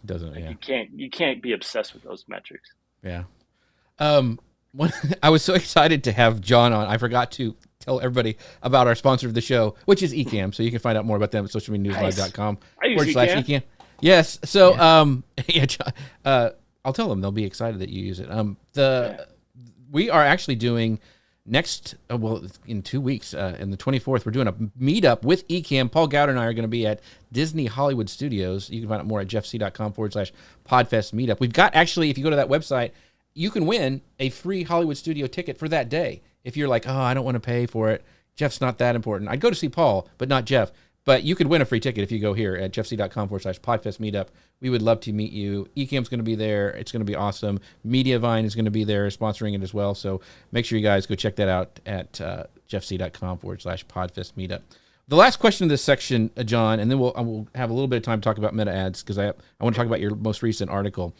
Doesn't. like Yeah. you can't be obsessed with those metrics. Yeah. Um, when, I was so excited to have Jon on. I forgot to tell everybody about our sponsor of the show, which is Ecamm. So you can find out more about them at Nice. socialmedianewslive.com I use Ecamm. /Ecamm. Yes. So, Yeah. yeah, Jon, I'll tell them, they'll be excited that you use it. Yeah. We are actually doing next, in 2 weeks, in the 24th, we're doing a meetup with Ecamm. Paul Gowder and I are going to be at Disney Hollywood Studios. You can find out more at jeffc.com /podfest meetup. We've got, actually, if you go to that website, you can win a free Hollywood studio ticket for that day. If you're like, oh, I don't want to pay for it, Jeff's not that important. I'd go to see Paul, but not Jeff. But you could win a free ticket if you go here at jeffc.com /podfest meetup. We would love to meet you. Ecamm's going to be there. It's going to be awesome. Mediavine is going to be there sponsoring it as well. So make sure you guys go check that out at jeffc.com /podfest meetup. The last question of this section, Jon, and then we'll have a little bit of time to talk about meta ads, because I want to talk about your most recent article,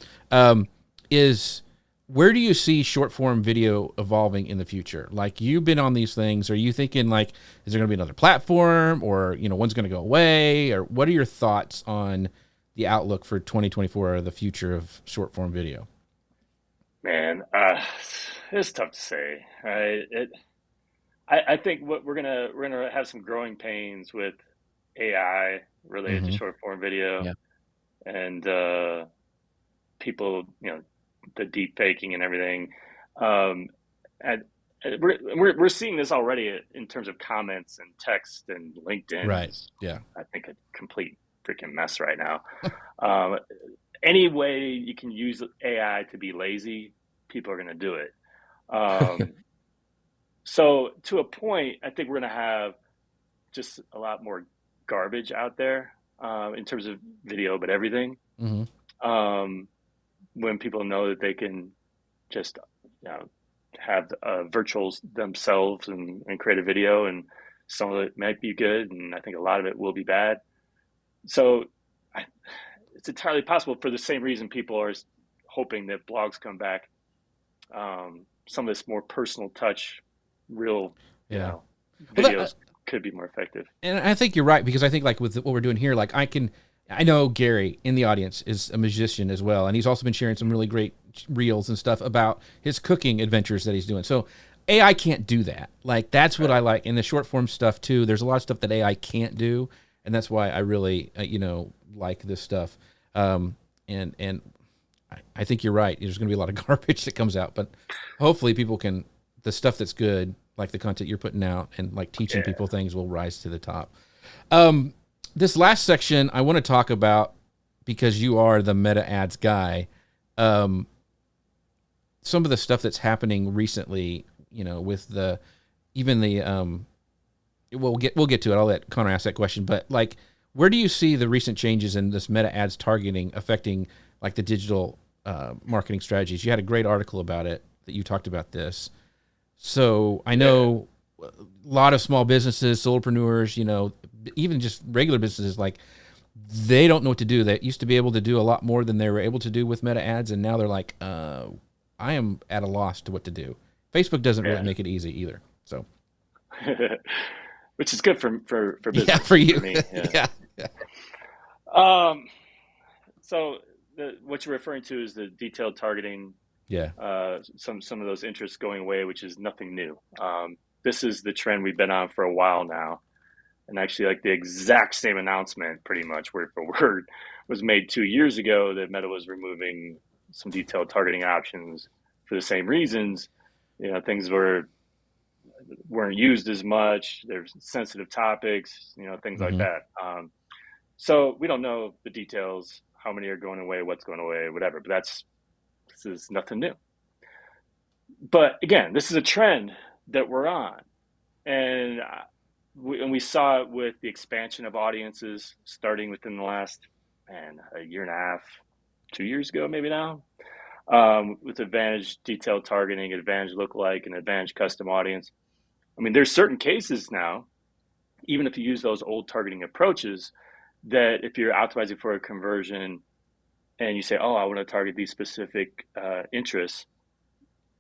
is where do you see short form video evolving in the future? Like, you've been on these things. Are you thinking, like, is there going to be another platform, or, one's going to go away, or what are your thoughts on the outlook for 2024 or the future of short form video? Man, it's tough to say. Right? I think what we're gonna have some growing pains with AI related to Mm-hmm. short form video, Yeah. and people, the deep faking and everything. Um, and we're seeing this already in terms of comments and text, and LinkedIn Right. is, Yeah. I think, a complete freaking mess right now. Um, any way you can use AI to be lazy, people are going to do it. Um, so to a point, I think we're going to have just a lot more garbage out there, in terms of video, but everything. Mm-hmm. Um, when people know that they can just, have virtuals themselves and create a video, and some of it might be good, and I think a lot of it will be bad. So I, it's entirely possible, for the same reason people are hoping that blogs come back. Some of this more personal touch, real, Yeah. Well, videos could be more effective. and I think you're right, because I think, like, with what we're doing here, like, I know Gary in the audience is a musician as well, and he's also been sharing some really great reels and stuff about his cooking adventures that he's doing. So AI can't do that. Like, that's what I like in the short form stuff too. There's a lot of stuff that AI can't do, and that's why I really like this stuff. And I think you're right. There's going to be a lot of garbage that comes out, but hopefully people can, the stuff that's good, like the content you're putting out and like teaching people things, will rise to the top. This last section I want to talk about, because you are the meta ads guy. Some of the stuff that's happening recently, with we'll get to it. I'll let Connor ask that question, but, like, where do you see the recent changes in this meta ads targeting affecting, like, the digital marketing strategies? You had a great article about it that you talked about this. So I know a lot of small businesses, solopreneurs, even just regular businesses, like, they don't know what to do. They used to be able to do a lot more than they were able to do with meta ads, and now they're like, I am at a loss to what to do. Facebook doesn't really make it easy either. So, which is good for business. yeah, for you. For me, Yeah. So what you're referring to is the detailed targeting. Yeah. Some of those interests going away, which is nothing new. This is the trend we've been on for a while now. And actually, like the exact same announcement, pretty much word for word, was made 2 years ago that Meta was removing some detailed targeting options for the same reasons. Things weren't used as much. There's sensitive topics, things like Mm-hmm. that. So we don't know the details, how many are going away, what's going away, whatever. But this is nothing new. But again, this is a trend that we're on, and we saw it with the expansion of audiences starting within the last a year and a half, 2 years ago, maybe now, with advantage detailed targeting, advantage lookalike, and advantage custom audience. I mean, there's certain cases now, even if you use those old targeting approaches, that if you're optimizing for a conversion and you say, oh, I want to target these specific interests,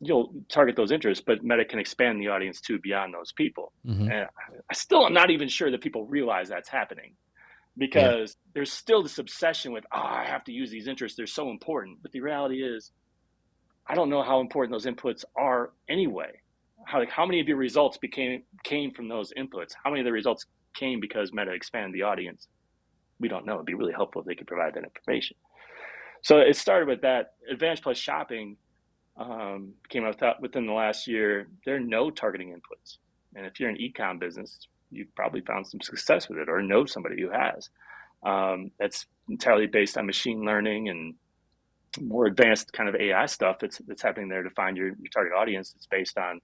you'll target those interests, but Meta can expand the audience too beyond those people. Mm-hmm. And I still am not even sure that people realize that's happening, because there's still this obsession with, I have to use these interests. They're so important. But the reality is, I don't know how important those inputs are anyway. How many of your results came from those inputs? How many of the results came because Meta expanded the audience? We don't know. It'd be really helpful if they could provide that information. So it started with that. Advantage Plus Shopping came out within the last year. There are no targeting inputs. And if you're an e-com business, you've probably found some success with it or know somebody who has. That's entirely based on machine learning and more advanced kind of AI stuff that's happening there to find your target audience. It's based on,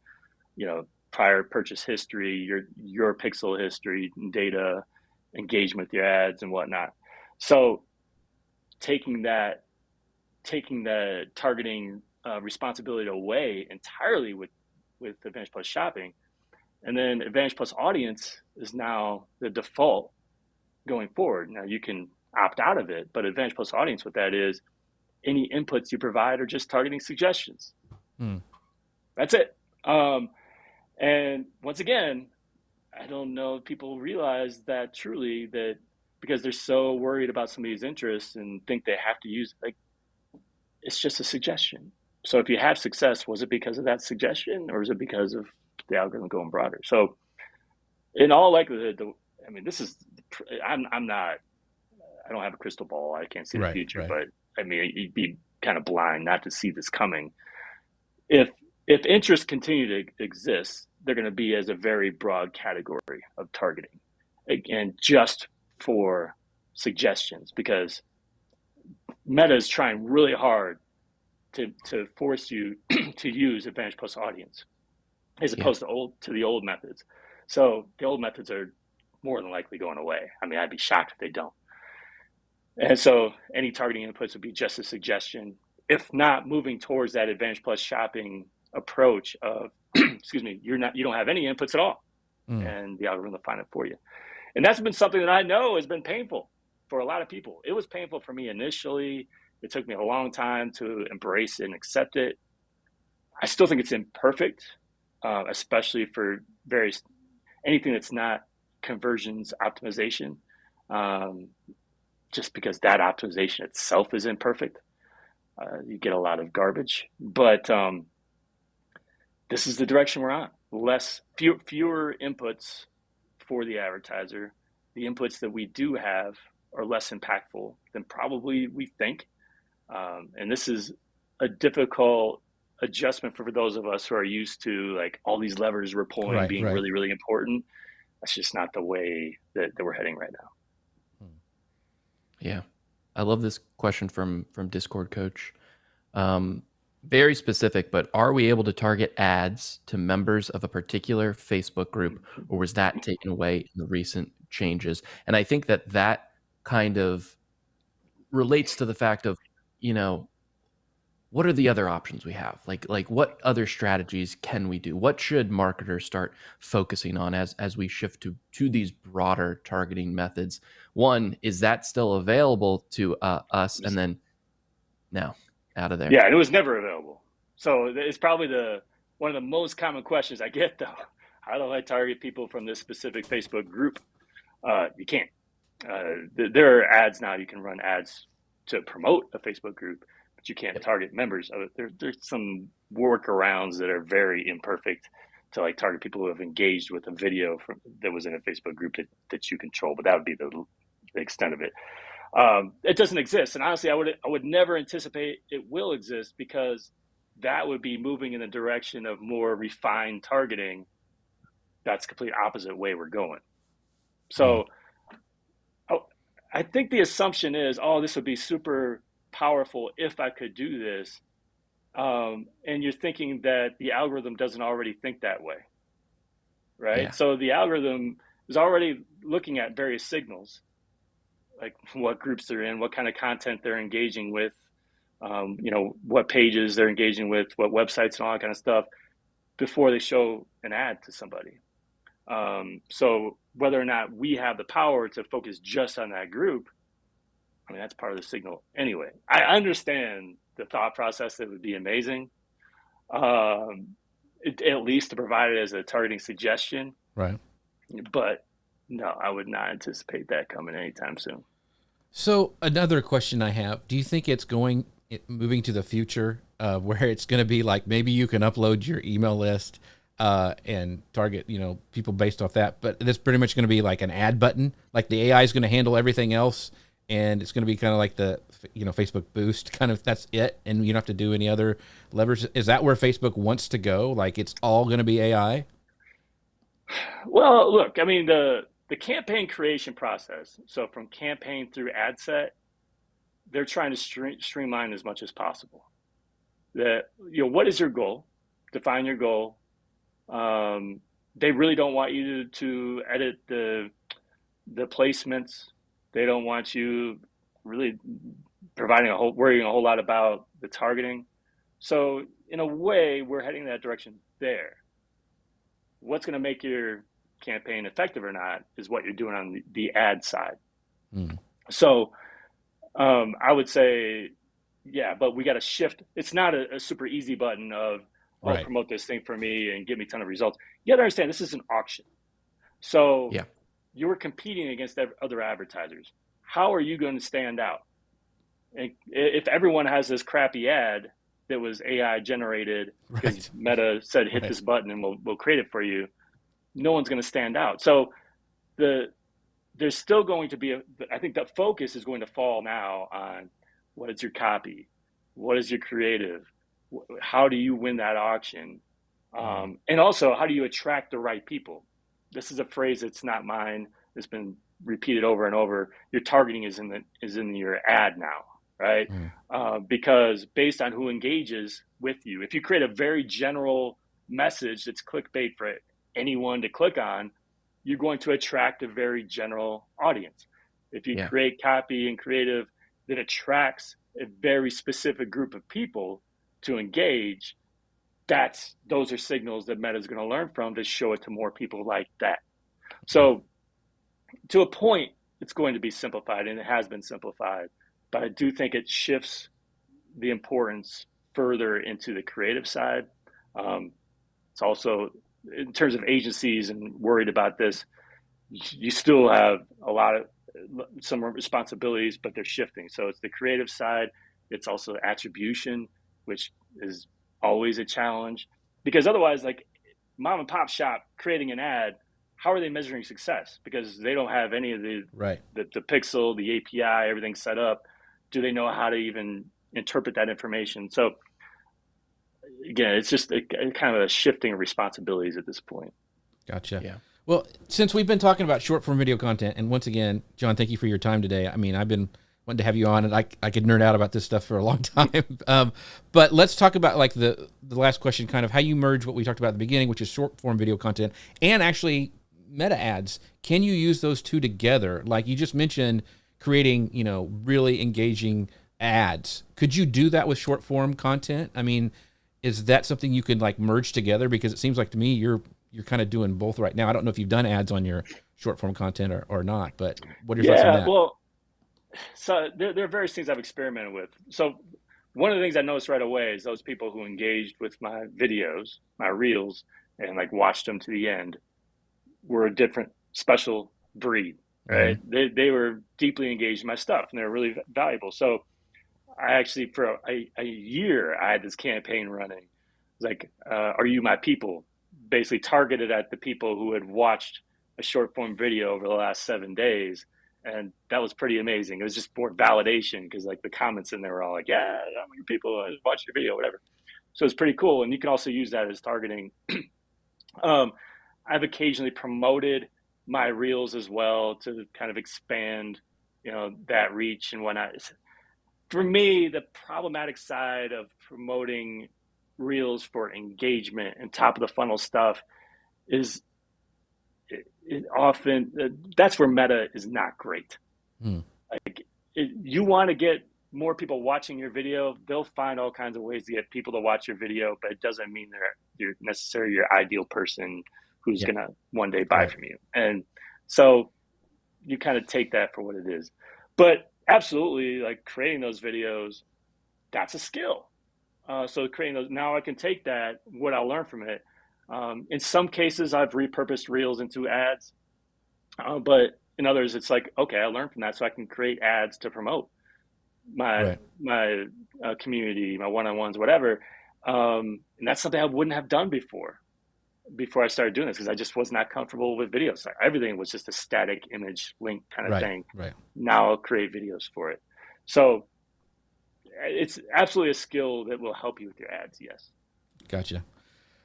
prior purchase history, your pixel history, data, engagement with your ads and whatnot. So taking the targeting responsibility away entirely with Advantage Plus Shopping, and then Advantage Plus Audience is now the default going forward. Now you can opt out of it, but Advantage Plus Audience, what that is, any inputs you provide are just targeting suggestions. That's it. And once again, I don't know if people realize that truly, that because they're so worried about somebody's interests and think they have to use, like, it's just a suggestion. So if you have success, was it because of that suggestion, or is it because of the algorithm going broader? So in all likelihood, I'm not, I don't have a crystal ball. I can't see the future, but I mean, you'd be kind of blind not to see this coming. If interests continue to exist, they're going to be as a very broad category of targeting, again, just for suggestions, because Meta is trying really hard to force you to use Advantage Plus Audience as opposed to the old methods. So the old methods are more than likely going away. I mean, I'd be shocked if they don't. And so any targeting inputs would be just a suggestion, if not moving towards that Advantage Plus Shopping approach of, excuse me, you don't have any inputs at all, and the algorithm will find it for you. And that's been something that I know has been painful for a lot of people. It was painful for me initially. It took me a long time to embrace it and accept it. I still think it's imperfect, especially for anything that's not conversions optimization, just because that optimization itself is imperfect. You get a lot of garbage, but this is the direction we're on. Fewer inputs for the advertiser. The inputs that we do have are less impactful than probably we think. And this is a difficult adjustment for those of us who are used to, like, all these levers we're pulling being really, really important. That's just not the way that we're heading right now. Yeah. I love this question from Discord Coach. Very specific, but are we able to target ads to members of a particular Facebook group, or was that taken away in the recent changes? And I think that kind of relates to the fact of, what are the other options we have? Like what other strategies can we do? What should marketers start focusing on as we shift to these broader targeting methods? One, is that still available to us? And then no, out of there. Yeah, it was never available. So it's probably one of the most common questions I get, though. How do I target people from this specific Facebook group? You can't. There are ads now. You can run ads to promote a Facebook group, but you can't target members of it. There's some workarounds that are very imperfect to like target people who have engaged with a video that was in a Facebook group that you control, but that would be the extent of it. It doesn't exist, and honestly, I would never anticipate it will exist, because that would be moving in the direction of more refined targeting. That's complete opposite way we're going. So I think the assumption is, oh, this would be super powerful if I could do this. And you're thinking that the algorithm doesn't already think that way, right? Yeah. So the algorithm is already looking at various signals, like what groups they're in, what kind of content they're engaging with, what pages they're engaging with, what websites and all that kind of stuff, before they show an ad to somebody. So whether or not we have the power to focus just on that group, I mean, that's part of the signal anyway. I understand the thought process. That would be amazing, at least to provide it as a targeting suggestion. Right. But no, I would not anticipate that coming anytime soon. So another question I have, do you think it's moving to the future where it's going to be like, maybe you can upload your email list and target, people based off that, but it's pretty much going to be like an ad button, like the AI is going to handle everything else, and it's going to be kind of like the, Facebook boost kind of, that's it, and you don't have to do any other levers? Is that where Facebook wants to go? Like it's all going to be AI? Well, look, I mean, the campaign creation process, so from campaign through ad set, they're trying to streamline as much as possible. That, what is your goal? Define your goal. They really don't want you to edit the placements. They don't want you really worrying a whole lot about the targeting. So in a way, we're heading in that direction there. What's going to make your campaign effective or not is what you're doing on the ad side. So I would say, yeah, but we got to shift. It's not a super easy button of, Right. promote this thing for me and give me a ton of results. You got to understand, this is an auction. So Yeah. you were competing against other advertisers. How are you going to stand out? And if everyone has this crappy ad that was AI generated because Meta said hit this button and we'll create it for you, no one's going to stand out. So there's still going to be I think the focus is going to fall now on what is your copy, what is your creative, how do you win that auction, and also how do you attract the right people. This is a phrase that's not mine. It's been repeated over and over. Your targeting is in your ad now, right? Because based on who engages with you, if you create a very general message that's clickbait for anyone to click on, you're going to attract a very general audience. If you create copy and creative that attracts a very specific group of people to engage, those are signals that Meta is going to learn from to show it to more people like that. So to a point, it's going to be simplified, and it has been simplified, but I do think it shifts the importance further into the creative side. It's also, in terms of agencies and worried about this, you still have some responsibilities, but they're shifting. So it's the creative side. It's also attribution, which is always a challenge, because otherwise, like mom and pop shop creating an ad, how are they measuring success? Because they don't have any of the pixel, the API, everything set up. Do they know how to even interpret that information? So again, it's just a kind of a shifting of responsibilities at this point. Gotcha. Yeah. Well, since we've been talking about short form video content, and once again, Jon, thank you for your time today. I mean, I've been wanting to have you on, and I could nerd out about this stuff for a long time. But let's talk about like the last question, kind of how you merge what we talked about at the beginning, which is short form video content, and actually Meta ads. Can you use those two together? Like you just mentioned, creating, really engaging ads. Could you do that with short form content? I mean, is that something you could like merge together? Because it seems like to me you're kind of doing both right now. I don't know if you've done ads on your short form content or not, but what are your thoughts on that? Well, so there are various things I've experimented with. So one of the things I noticed right away is those people who engaged with my videos, my reels, and like watched them to the end were a different special breed, right? Mm-hmm. They were deeply engaged in my stuff, and they were really valuable. So I actually, for a year, I had this campaign running. It was like, are you my people? basically targeted at the people who had watched a short form video over the last 7 days. And that was pretty amazing. It was just more validation because like the comments in there were all like, yeah, how many people watched your video, whatever. So it's pretty cool. And you can also use that as targeting. I've occasionally promoted my reels as well to kind of expand, that reach and whatnot. For me, the problematic side of promoting reels for engagement and top of the funnel stuff is it often that's where meta is not great. Like you want to get more people watching your video, they'll find all kinds of ways to get people to watch your video, but it doesn't mean you're necessarily your ideal person who's gonna one day buy from you. And so you kind of take that for what it is. But absolutely, like creating those videos, that's a skill. So creating those, now I can take that, what I learned from it. In some cases, I've repurposed reels into ads, but in others, it's like, okay, I learned from that, so I can create ads to promote my community, my one-on-ones, whatever. And that's something I wouldn't have done before I started doing this, because I just was not comfortable with videos. Everything was just a static image link kind of thing. Right. Now I'll create videos for it. So it's absolutely a skill that will help you with your ads. Yes. Gotcha.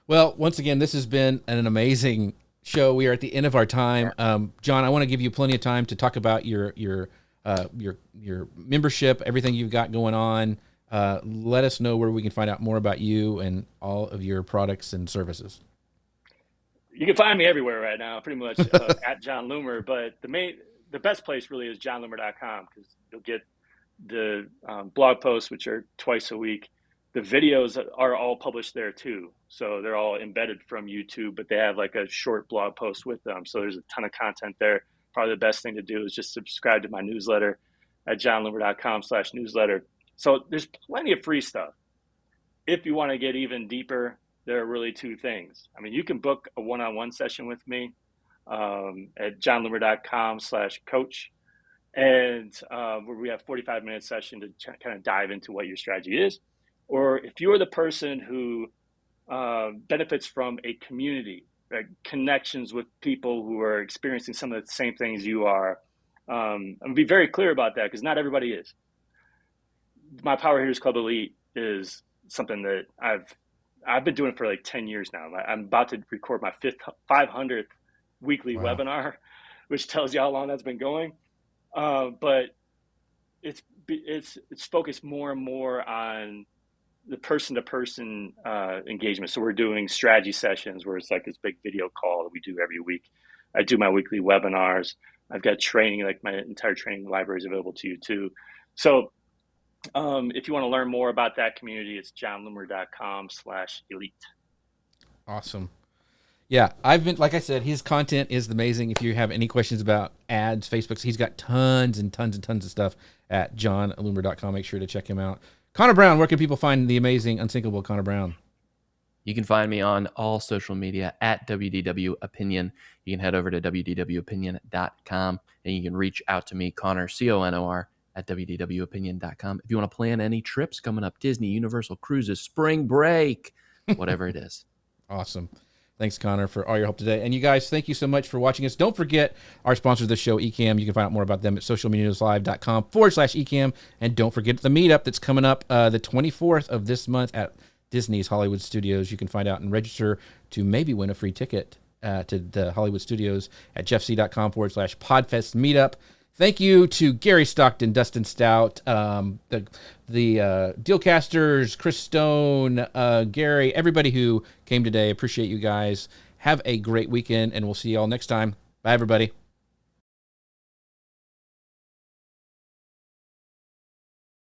Well, once again, this has been an amazing show. We are at the end of our time. Jon, I want to give you plenty of time to talk about your membership, everything you've got going on. Let us know where we can find out more about you and all of your products and services. You can find me everywhere right now, pretty much at Jon Loomer. But the best place really is jonloomer.com, because you'll get the blog posts, which are twice a week. The videos are all published there too. So they're all embedded from YouTube, but they have like a short blog post with them. So there's a ton of content there. Probably the best thing to do is just subscribe to my newsletter at jonloomer.com/newsletter. So there's plenty of free stuff. If you want to get even deeper, there are really two things. I mean, you can book a one-on-one session with me at jonloomer.com/coach. And where we have 45-minute session to kind of dive into what your strategy is. Or if you're the person who benefits from a community, right, connections with people who are experiencing some of the same things you are, I'm going to be very clear about that, because not everybody is. My Power Hitters Club Elite is something that I've been doing for like 10 years now. I'm about to record my 500th weekly webinar, which tells you how long that's been going. But it's focused more and more on the person-to-person engagement. So we're doing strategy sessions where it's like this big video call that we do every week. I do my weekly webinars. I've got training, like my entire training library is available to you too. So if you want to learn more about that community, it's jonloomer.com/elite. Awesome. Yeah, like I said, his content is amazing. If you have any questions about ads, Facebook, he's got tons and tons and tons of stuff at jonloomer.com. Make sure to check him out. Connor Brown, where can people find the amazing, unsinkable Connor Brown? You can find me on all social media at WDW Opinion. You can head over to WDWopinion.com, and you can reach out to me, Connor, CONOR, at WDWopinion.com. If you want to plan any trips coming up, Disney, Universal Cruises, spring break, whatever it is. Awesome. Thanks, Connor, for all your help today. And you guys, thank you so much for watching us. Don't forget our sponsor of the show, Ecamm. You can find out more about them at socialmedianewslive.com/Ecamm. And don't forget the meetup that's coming up the 24th of this month at Disney's Hollywood Studios. You can find out and register to maybe win a free ticket to the Hollywood Studios at jeffc.com/podfest meetup. Thank you to Gary Stockton, Dustin Stout, the Dealcasters, Chris Stone, Gary, everybody who came today. Appreciate you guys. Have a great weekend, and we'll see you all next time. Bye, everybody.